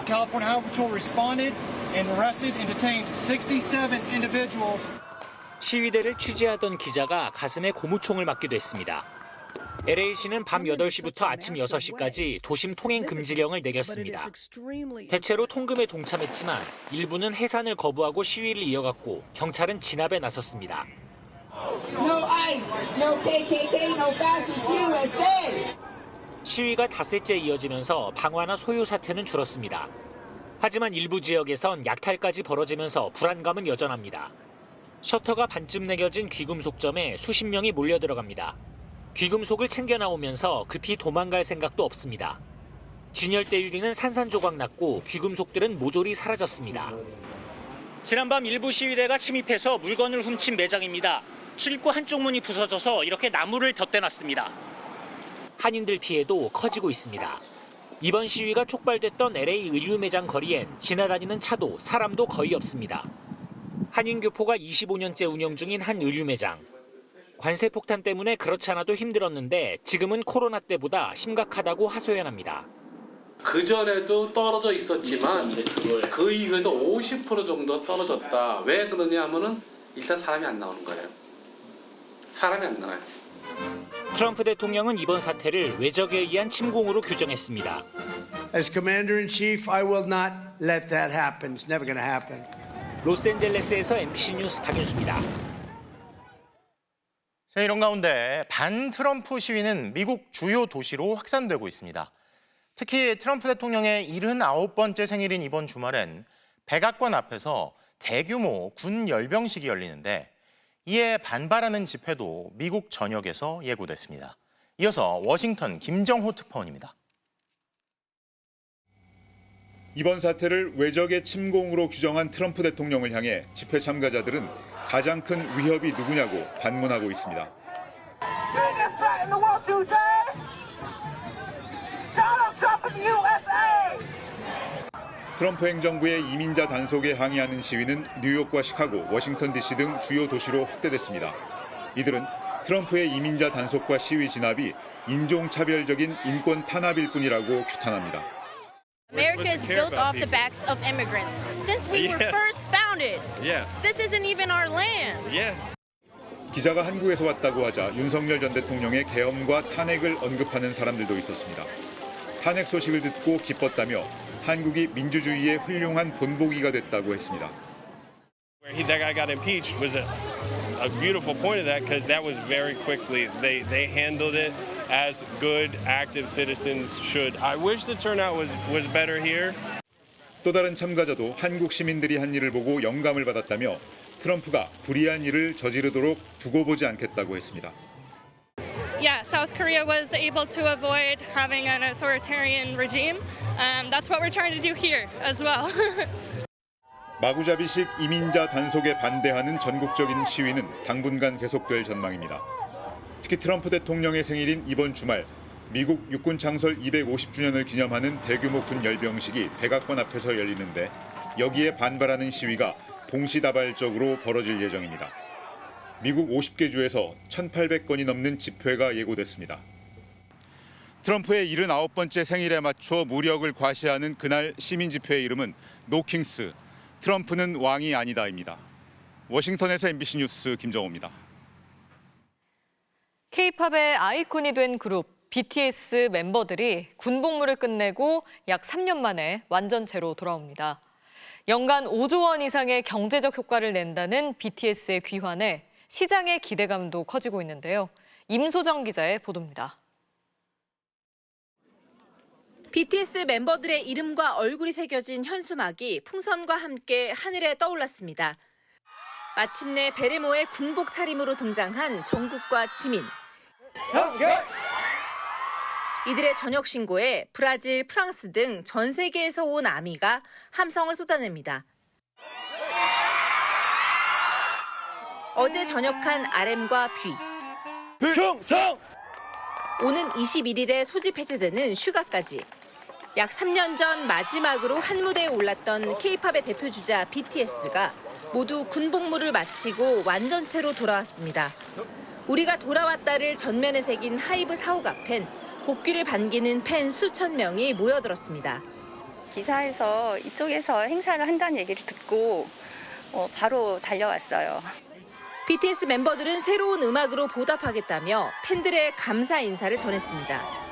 California Highway Patrol responded and arrested and detained 67 individuals. 시위대를 취재하던 기자가 가슴에 고무총을 맞기도 했습니다. LA시는 밤 8시부터 아침 6시까지 도심 통행 금지령을 내렸습니다. 대체로 통금에 동참했지만 일부는 해산을 거부하고 시위를 이어갔고 경찰은 진압에 나섰습니다. 시위가 닷새째 이어지면서 방화나 소요 사태는 줄었습니다. 하지만 일부 지역에선 약탈까지 벌어지면서 불안감은 여전합니다. 셔터가 반쯤 내겨진 귀금속점에 수십 명이 몰려들어갑니다. 귀금속을 챙겨 나오면서 급히 도망갈 생각도 없습니다. 진열대 유리는 산산조각 났고 귀금속들은 모조리 사라졌습니다. 지난밤 일부 시위대가 침입해서 물건을 훔친 매장입니다. 출입구 한쪽 문이 부서져서 이렇게 나무를 덧대놨습니다. 한인들 피해도 커지고 있습니다. 이번 시위가 촉발됐던 LA 의류 매장 거리엔 지나다니는 차도 사람도 거의 없습니다. 한인교포가 25년째 운영 중인 한 의류 매장. 관세 폭탄 때문에 그렇지 않아도 힘들었는데 지금은 코로나 때보다 심각하다고 하소연합니다. 그전에도 떨어져 있었지만 그 이후에도 50% 정도 떨어졌다. 왜 그러냐 하면은 일단 사람이 안 나오는 거예요. 사람이 안 나와요. 트럼프 대통령은 이번 사태를 외적에 의한 침공으로 규정했습니다. As Commander-in-Chief, I will not let that happen. It's never going to happen. 로스앤젤레스에서 MBC 뉴스 박윤수입니다. 자, 이런 가운데 반 트럼프 시위는 미국 주요 도시로 확산되고 있습니다. 특히 트럼프 대통령의 79번째 생일인 이번 주말엔 백악관 앞에서 대규모 군 열병식이 열리는데 이에 반발하는 집회도 미국 전역에서 예고됐습니다. 이어서 워싱턴 김정호 특파원입니다. 이번 사태를 외적의 침공으로 규정한 트럼프 대통령을 향해 집회 참가자들은 가장 큰 위협이 누구냐고 반문하고 있습니다. 트럼프 행정부의 이민자 단속에 항의하는 시위는 뉴욕과 시카고, 워싱턴 DC 등 주요 도시로 확대됐습니다. 이들은 트럼프의 이민자 단속과 시위 진압이 인종차별적인 인권 탄압일 뿐이라고 규탄합니다. America is built off the backs of immigrants. Since we were first founded, this isn't even our land. 기자가 한국에서 왔다고 하자 윤석열 전 대통령의 계엄과 탄핵을 언급하는 사람들도 있었습니다. 탄핵 소식을 듣고 기뻤다며 한국이 민주주의의 훌륭한 본보기가 됐다고 했습니다. That guy got impeached was a beautiful point of that because that was very quickly. They handled it as good, active citizens should. I wish the turnout was better here. 또 다른 참가자도 한국 시민들이 한 일을 보고 영감을 받았다며 트럼프가 불의한 일을 저지르도록 두고 보지 않겠다고 했습니다. Yeah, South Korea was able to avoid having an authoritarian regime. That's what we're trying to do here as well. 마구잡이식 이민자 단속에 반대하는 전국적인 시위는 당분간 계속될 전망입니다. 특히 트럼프 대통령의 생일인 이번 주말 미국 육군 창설 250주년을 기념하는 대규모 군 열병식이 백악관 앞에서 열리는데 여기에 반발하는 시위가 동시다발적으로 벌어질 예정입니다. 미국 50개 주에서 1,800건이 넘는 집회가 예고됐습니다. 트럼프의 79번째 생일에 맞춰 무력을 과시하는 그날 시민 집회의 이름은 노킹스, 트럼프는 왕이 아니다입니다. 워싱턴에서 MBC 뉴스 김정호입니다. K-팝의 아이콘이 된 그룹 BTS 멤버들이 군복무를 끝내고 약 3년 만에 완전체로 돌아옵니다. 연간 5조 원 이상의 경제적 효과를 낸다는 BTS의 귀환에 시장의 기대감도 커지고 있는데요. 임소정 기자의 보도입니다. BTS 멤버들의 이름과 얼굴이 새겨진 현수막이 풍선과 함께 하늘에 떠올랐습니다. 마침내 베레모의 군복 차림으로 등장한 정국과 지민. 이들의 저녁 신고에 브라질, 프랑스 등 전 세계에서 온 아미가 함성을 쏟아냅니다. 어제 전역한 RM과 뷔. 충성! 오는 21일에 소집 해제되는 슈가까지. 약 3년 전 마지막으로 한 무대에 올랐던 K-팝의 대표 주자 BTS가 모두 군복무를 마치고 완전체로 돌아왔습니다. 우리가 돌아왔다를 전면에 새긴 하이브 사옥 앞엔 복귀를 반기는 팬 수천 명이 모여들었습니다. 기사에서 이쪽에서 행사를 한다는 얘기를 듣고 바로 달려왔어요. BTS 멤버들은 새로운 음악으로 보답하겠다며 팬들의 감사 인사를 전했습니다.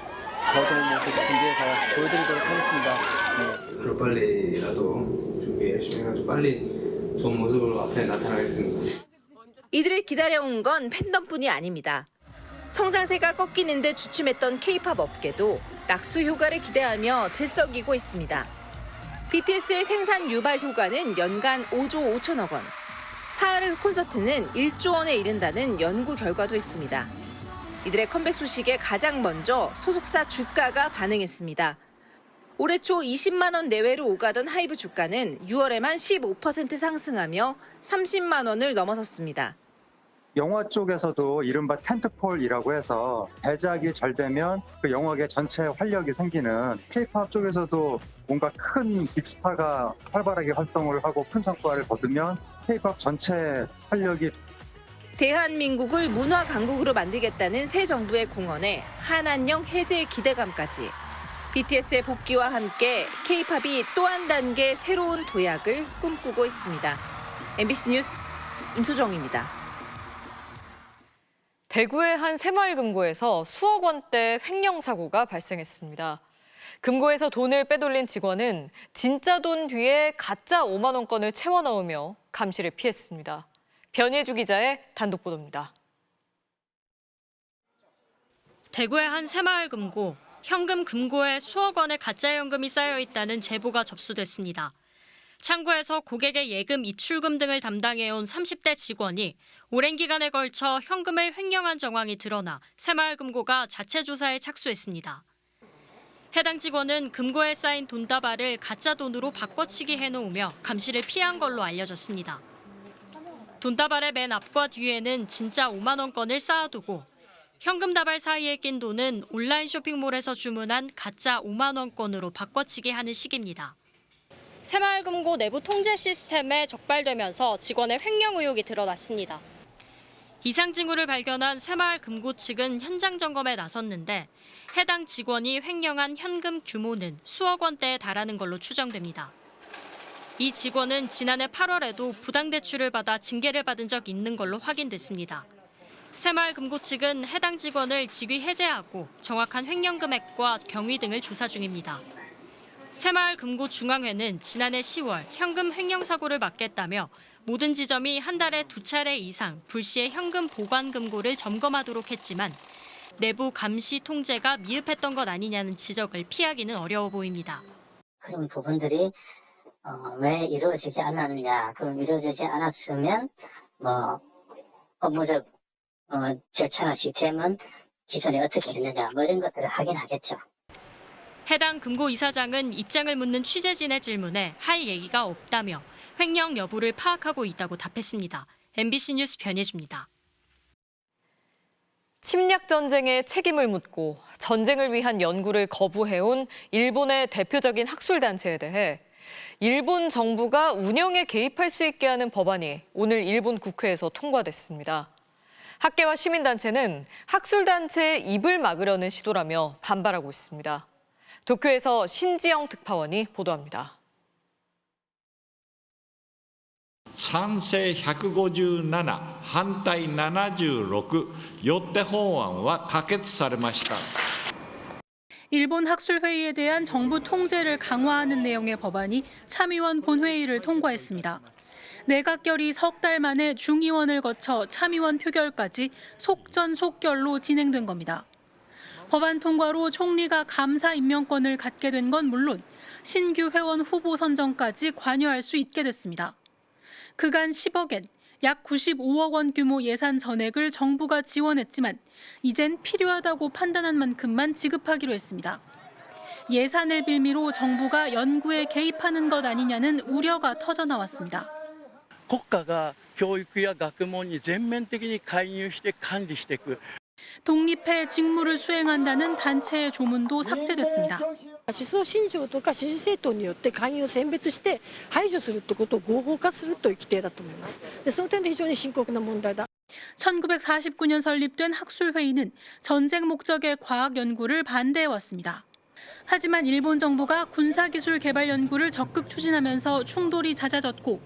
더 좋은 모습 준비해서 보여드리도록 하겠습니다. 하루 빨리라도 준비 열심히 해가지고 빨리 좋은 모습으로 앞에 나타나겠습니다. 이들을 기다려온 건 팬덤뿐이 아닙니다. 성장세가 꺾이는 데 주춤했던 K-팝 업계도 낙수 효과를 기대하며 들썩이고 있습니다. BTS의 생산 유발 효과는 연간 5조 5천억 원, 사흘 콘서트는 1조 원에 이른다는 연구 결과도 있습니다. 이들의 컴백 소식에 가장 먼저 소속사 주가가 반응했습니다. 올해 초 20만 원 내외로 오가던 하이브 주가는 6월에만 15% 상승하며 30만 원을 넘어섰습니다. 영화 쪽에서도 이른바 텐트폴이라고 해서 대작이 잘 되면 그 영화계 전체 활력이 생기는 K-팝 쪽에서도 뭔가 큰 빅스타가 활발하게 활동을 하고 큰 성과를 거두면 K-팝 전체 활력이 대한민국을 문화 강국으로 만들겠다는 새 정부의 공언에 한한령 해제의 기대감까지. BTS의 복귀와 함께 K-팝이 또 한 단계 새로운 도약을 꿈꾸고 있습니다. MBC 뉴스 임소정입니다. 대구의 한 새마을 금고에서 수억 원대 횡령 사고가 발생했습니다. 금고에서 돈을 빼돌린 직원은 진짜 돈 뒤에 가짜 5만 원권을 채워 넣으며 감시를 피했습니다. 변예주 기자의 단독 보도입니다. 대구의 한 새마을 금고, 현금 금고에 수억 원의 가짜 현금이 쌓여 있다는 제보가 접수됐습니다. 창구에서 고객의 예금, 입출금 등을 담당해온 30대 직원이 오랜 기간에 걸쳐 현금을 횡령한 정황이 드러나 새마을 금고가 자체 조사에 착수했습니다. 해당 직원은 금고에 쌓인 돈다발을 가짜 돈으로 바꿔치기 해놓으며 감시를 피한 걸로 알려졌습니다. 돈다발의 맨 앞과 뒤에는 진짜 5만 원권을 쌓아두고 현금 다발 사이에 낀 돈은 온라인 쇼핑몰에서 주문한 가짜 5만 원권으로 바꿔치기 하는 식입니다. 새마을금고 내부 통제 시스템에 적발되면서 직원의 횡령 의혹이 드러났습니다. 이상 징후를 발견한 새마을금고 측은 현장 점검에 나섰는데 해당 직원이 횡령한 현금 규모는 수억 원대에 달하는 걸로 추정됩니다. 이 직원은 지난해 8월에도 부당대출을 받아 징계를 받은 적 있는 걸로 확인됐습니다. 새마을금고 측은 해당 직원을 직위 해제하고 정확한 횡령 금액과 경위 등을 조사 중입니다. 새마을금고 중앙회는 지난해 10월 현금 횡령 사고를 막겠다며 모든 지점이 한 달에 2차례 이상 불시에 현금 보관 금고를 점검하도록 했지만 내부 감시 통제가 미흡했던 것 아니냐는 지적을 피하기는 어려워 보입니다. 그런 부분들이 왜 이루어지지 않았느냐, 그럼 이루어지지 않았으면 업무적 절차나 시스템은 기존에 어떻게 했느냐, 이런 것들을 확인하겠죠. 해당 금고 이사장은 입장을 묻는 취재진의 질문에 할 얘기가 없다며 횡령 여부를 파악하고 있다고 답했습니다. MBC 뉴스 변예주입니다. 침략 전쟁의 책임을 묻고 전쟁을 위한 연구를 거부해온 일본의 대표적인 학술단체에 대해 일본 정부가 운영에 개입할 수 있게 하는 법안이 오늘 일본 국회에서 통과됐습니다. 학계와 시민단체는 학술단체의 입을 막으려는 시도라며 반발하고 있습니다. 도쿄에서 신지영 특파원이 보도합니다. 賛成157、反対76、よって法案は可決されました。 일본 학술회의에 대한 정부 통제를 강화하는 내용의 법안이 참의원 본회의를 통과했습니다. 내각결이 석 달 만에 중의원을 거쳐 참의원 표결까지 속전속결로 진행된 겁니다. 법안 통과로 총리가 감사 임명권을 갖게 된 건 물론 신규 회원 후보 선정까지 관여할 수 있게 됐습니다. 그간 10억엔 약 95억 원 규모 예산 전액을 정부가 지원했지만 이젠 필요하다고 판단한 만큼만 지급하기로 했습니다. 예산을 빌미로 정부가 연구에 개입하는 것 아니냐는 우려가 터져나왔습니다. 국가가 교육과 학문에 전면적으로介入して管理していく 독립해 직무를 수행한다는 단체의 조문도 삭제됐습니다. 思想信条とか支持政党によって勧誘を選別して排除するということを合法化するという規定だと思います。その点で非常に深刻な問題だ。 1949년 설립된 학술회의는 전쟁 목적의 과학 연구를 반대해왔습니다. 하지만 일본 정부가 군사기술 개발 연구를 적극 추진하면서 충돌이 잦아졌고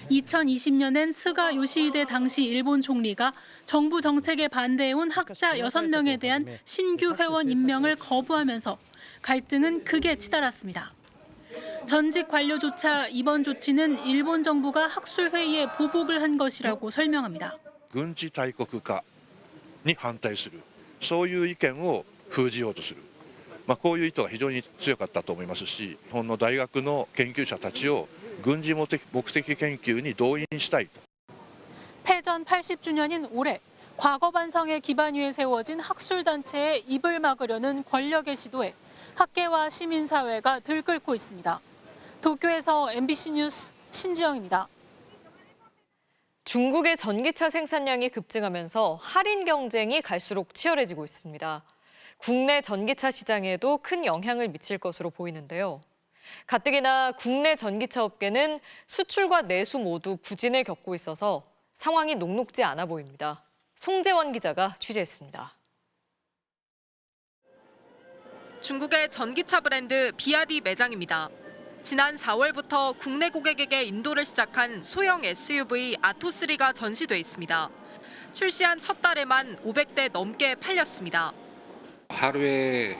2020년엔 스가 요시히데 당시 일본 총리가 정부 정책에 반대해온 학자 6명에 대한 신규 회원 임명을 거부하면서 갈등은 극에 치달았습니다. 전직 관료조차 이번 조치는 일본 정부가 학술회의에 보복을 한 것이라고 설명합니다. 軍事大国化に反対する、そういう意見を封じようとする、こういう意図が非常に強かったと思いますし、日本の大学の研究者たちを軍事目的研究に動員したいと。 패전 80주년인 올해 과거 반성의 기반 위에 세워진 학술단체의 입을 막으려는 권력의 시도에 학계와 시민사회가 들끓고 있습니다. 도쿄에서 MBC 뉴스 신지영입니다. 중국의 전기차 생산량이 급증하면서 할인 경쟁이 갈수록 치열해지고 있습니다. 국내 전기차 시장에도 큰 영향을 미칠 것으로 보이는데요. 가뜩이나 국내 전기차 업계는 수출과 내수 모두 부진을 겪고 있어서 상황이 녹록지 않아 보입니다. 송재원 기자가 취재했습니다. 중국의 전기차 브랜드 비아디 매장입니다. 지난 4월부터 국내 고객에게 인도를 시작한 소형 SUV 아토3가 전시돼 있습니다. 출시한 첫 달에만 500대 넘게 팔렸습니다. 하루에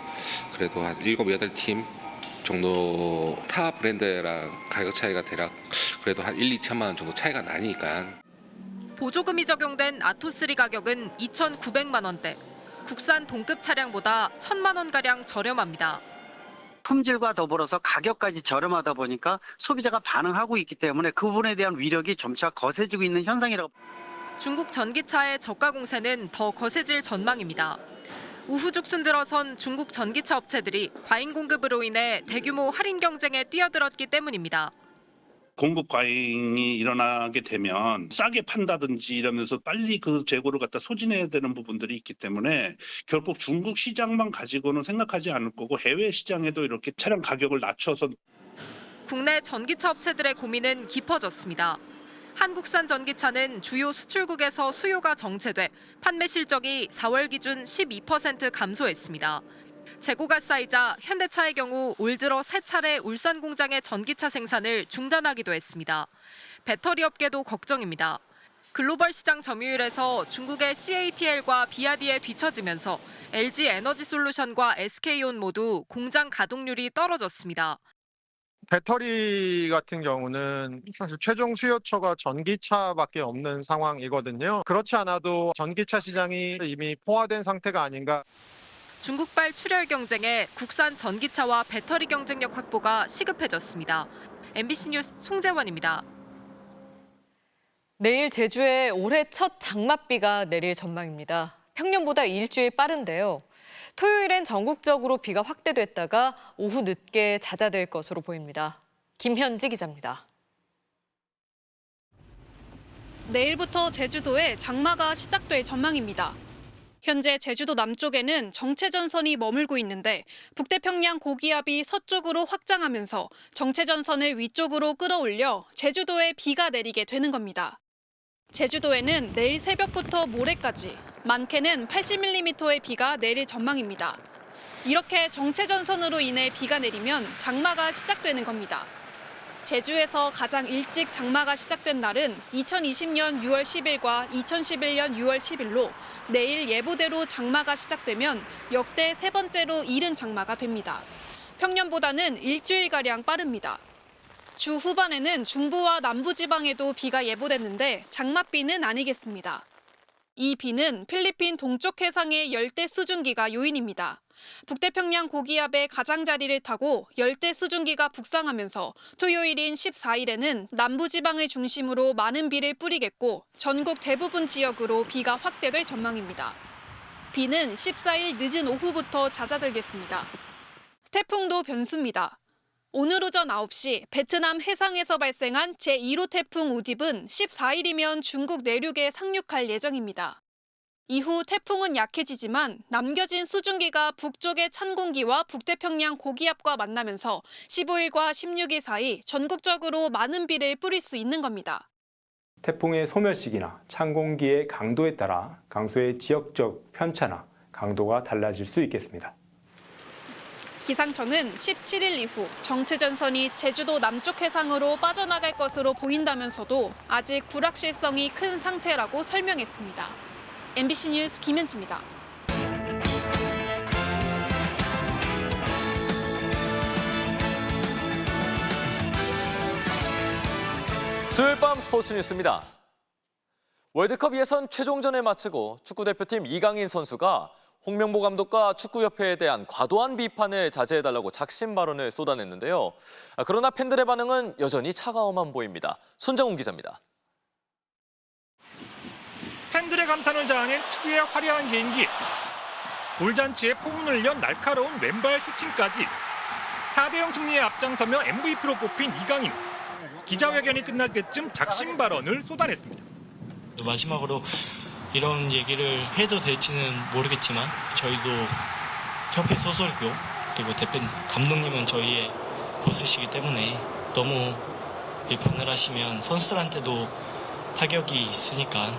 그래도 한 7, 8팀 정도 타 브랜드랑 가격 차이가 대략 그래도 한 1, 2천만 원 정도 차이가 나니까. 보조금이 적용된 아토3 가격은 2,900만 원대. 국산 동급 차량보다 1,000만 원가량 저렴합니다. 품질과 더불어서 가격까지 저렴하다 보니까 소비자가 반응하고 있기 때문에 그 부분에 대한 위력이 점차 거세지고 있는 현상이라고. 중국 전기차의 저가 공세는 더 거세질 전망입니다. 우후죽순 들어선 중국 전기차 업체들이 과잉 공급으로 인해 대규모 할인 경쟁에 뛰어들었기 때문입니다. 공급 과잉이 일어나게 되면 싸게 판다든지 이러면서 빨리 그 재고를 갖다 소진해야 되는 부분들이 있기 때문에 결국 중국 시장만 가지고는 생각하지 않을 거고 해외 시장에도 이렇게 차량 가격을 낮춰서. 국내 전기차 업체들의 고민은 깊어졌습니다. 한국산 전기차는 주요 수출국에서 수요가 정체돼 판매 실적이 4월 기준 12% 감소했습니다. 재고가 쌓이자 현대차의 경우 올 들어 세 차례 울산 공장의 전기차 생산을 중단하기도 했습니다. 배터리 업계도 걱정입니다. 글로벌 시장 점유율에서 중국의 CATL과 비아디에 뒤처지면서 LG 에너지솔루션과 SK온 모두 공장 가동률이 떨어졌습니다. 배터리 같은 경우는 사실 최종 수요처가 전기차밖에 없는 상황이거든요. 그렇지 않아도 전기차 시장이 이미 포화된 상태가 아닌가. 중국발 출혈 경쟁에 국산 전기차와 배터리 경쟁력 확보가 시급해졌습니다. MBC 뉴스 송재원입니다. 내일 제주에 올해 첫 장맛비가 내릴 전망입니다. 평년보다 일주일 빠른데요. 토요일엔 전국적으로 비가 확대됐다가 오후 늦게 잦아들 것으로 보입니다. 김현지 기자입니다. 내일부터 제주도에 장마가 시작될 전망입니다. 현재 제주도 남쪽에는 정체전선이 머물고 있는데 북태평양 고기압이 서쪽으로 확장하면서 정체전선을 위쪽으로 끌어올려 제주도에 비가 내리게 되는 겁니다. 제주도에는 내일 새벽부터 모레까지 많게는 80mm의 비가 내릴 전망입니다. 이렇게 정체전선으로 인해 비가 내리면 장마가 시작되는 겁니다. 제주에서 가장 일찍 장마가 시작된 날은 2020년 6월 10일과 2011년 6월 10일로 내일 예보대로 장마가 시작되면 역대 세 번째로 이른 장마가 됩니다. 평년보다는 일주일가량 빠릅니다. 주 후반에는 중부와 남부지방에도 비가 예보됐는데 장맛비는 아니겠습니다. 이 비는 필리핀 동쪽 해상의 열대 수증기가 요인입니다. 북태평양 고기압의 가장자리를 타고 열대 수증기가 북상하면서 토요일인 14일에는 남부지방을 중심으로 많은 비를 뿌리겠고 전국 대부분 지역으로 비가 확대될 전망입니다. 비는 14일 늦은 오후부터 잦아들겠습니다. 태풍도 변수입니다. 오늘 오전 9시 베트남 해상에서 발생한 제1호 태풍 우딥은 14일이면 중국 내륙에 상륙할 예정입니다. 이후 태풍은 약해지지만 남겨진 수증기가 북쪽의 찬 공기와 북태평양 고기압과 만나면서 15일과 16일 사이 전국적으로 많은 비를 뿌릴 수 있는 겁니다. 태풍의 소멸시기나 찬 공기의 강도에 따라 강수의 지역적 편차나 강도가 달라질 수 있겠습니다. 기상청은 17일 이후 정체전선이 제주도 남쪽 해상으로 빠져나갈 것으로 보인다면서도 아직 불확실성이 큰 상태라고 설명했습니다. MBC 뉴스 김현지입니다. 수요일 밤 스포츠 뉴스입니다. 월드컵 예선 최종전을 마치고 축구대표팀 이강인 선수가 홍명보 감독과 축구협회에 대한 과도한 비판을 자제해달라고 작심 발언을 쏟아냈는데요. 그러나 팬들의 반응은 여전히 차가워만 보입니다. 손정훈 기자입니다. 팬들의 감탄을 자아낸 특유의 화려한 개인기, 골잔치에 포문을 연 날카로운 왼발 슈팅까지 4대0 승리에 앞장서며 MVP로 뽑힌 이강인. 기자회견이 끝날 때쯤 작심 발언을 쏟아냈습니다. 마지막으로 이런 얘기를 해도 될지는 모르겠지만 저희도 협회 소속이고 그리고 대표님 감독님은 저희의 보스시기 때문에 너무 비판을 하시면 선수들한테도 타격이 있으니까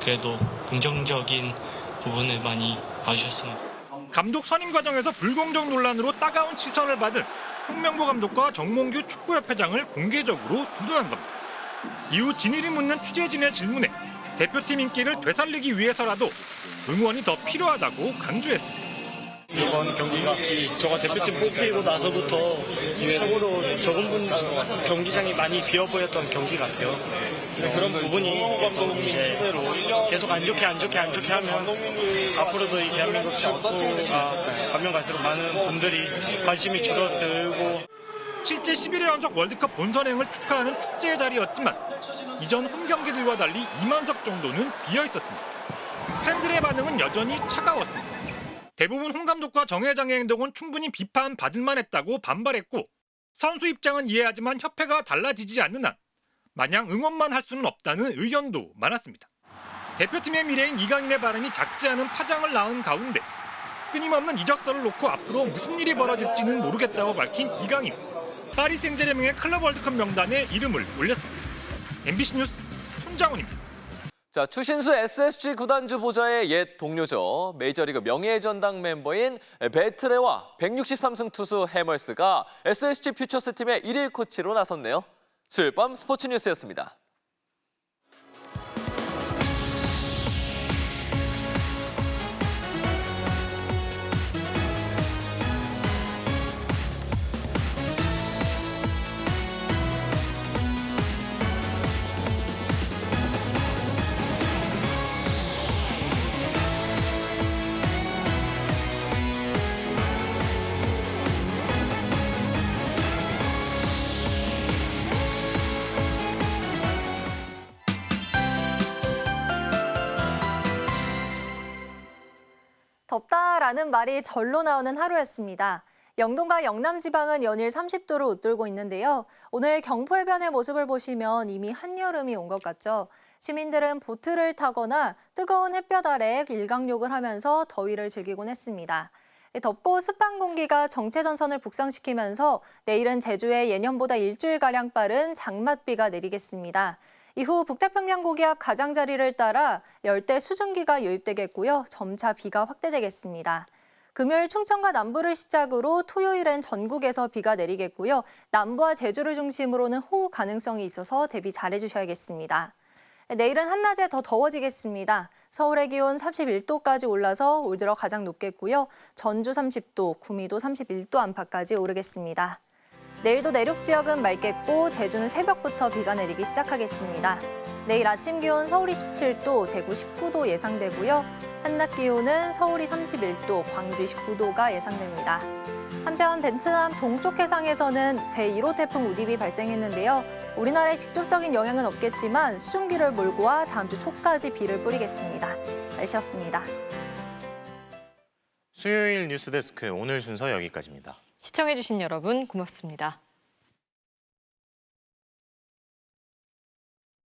그래도 긍정적인 부분을 많이 봐주셨으면. 감독 선임 과정에서 불공정 논란으로 따가운 시선을 받은 홍명보 감독과 정몽규 축구협회장을 공개적으로 두둔한 겁니다. 이후 진일이 묻는 취재진의 질문에 대표팀 인기를 되살리기 위해서라도 응원이 더 필요하다고 강조했습니다. 이번 경기가 저가 대표팀 뽑히고 나서부터 최고로 적은 분 경기장이 많이 비어 보였던 경기 같아요. 근데 그런 부분이 계속 안 좋게 하면 앞으로도 이 대한민국 축구가 가면 갈수록 많은 분들이 관심이 줄어들고 실제 11회 연속 월드컵 본선행을 축하하는 축제의 자리였지만 이전 홈 경기들과 달리 2만 석 정도는 비어 있었습니다. 팬들의 반응은 여전히 차가웠습니다. 대부분 홍 감독과 정 회장의 행동은 충분히 비판받을 만했다고 반발했고 선수 입장은 이해하지만 협회가 달라지지 않는 한 마냥 응원만 할 수는 없다는 의견도 많았습니다. 대표팀의 미래인 이강인의 발음이 작지 않은 파장을 낳은 가운데 끊임없는 이적설을 놓고 앞으로 무슨 일이 벌어질지는 모르겠다고 밝힌 이강인. 파리 생제르맹의 클럽 월드컵 명단에 이름을 올렸습니다. MBC 뉴스 손장훈입니다. 자, 추신수 SSG 구단주 보좌의 옛 동료죠. 메이저리그 명예전당 멤버인 베트레와 163승 투수 해멀스가 SSG 퓨처스 팀의 1일 코치로 나섰네요. 수요일 밤 스포츠 뉴스였습니다. 덥다라는 말이 절로 나오는 하루였습니다. 영동과 영남 지방은 연일 30도를 웃돌고 있는데요. 오늘 경포해변의 모습을 보시면 이미 한여름이 온 것 같죠. 시민들은 보트를 타거나 뜨거운 햇볕 아래 일광욕을 하면서 더위를 즐기곤 했습니다. 덥고 습한 공기가 정체전선을 북상시키면서 내일은 제주에 예년보다 일주일가량 빠른 장맛비가 내리겠습니다. 이후 북태평양 고기압 가장자리를 따라 열대 수증기가 유입되겠고요. 점차 비가 확대되겠습니다. 금요일 충청과 남부를 시작으로 토요일엔 전국에서 비가 내리겠고요. 남부와 제주를 중심으로는 호우 가능성이 있어서 대비 잘해주셔야겠습니다. 내일은 한낮에 더 더워지겠습니다. 서울의 기온 31도까지 올라서 올 들어 가장 높겠고요. 전주 30도, 구미도 31도 안팎까지 오르겠습니다. 내일도 내륙 지역은 맑겠고 제주는 새벽부터 비가 내리기 시작하겠습니다. 내일 아침 기온 서울이 17도, 대구 19도 예상되고요. 한낮 기온은 서울이 31도, 광주 19도가 예상됩니다. 한편 베트남 동쪽 해상에서는 제1호 태풍 우디비 발생했는데요. 우리나라에 직접적인 영향은 없겠지만 수증기를 몰고 와 다음 주 초까지 비를 뿌리겠습니다. 날씨였습니다. 수요일 뉴스데스크 오늘 순서 여기까지입니다. 시청해주신 여러분 고맙습니다.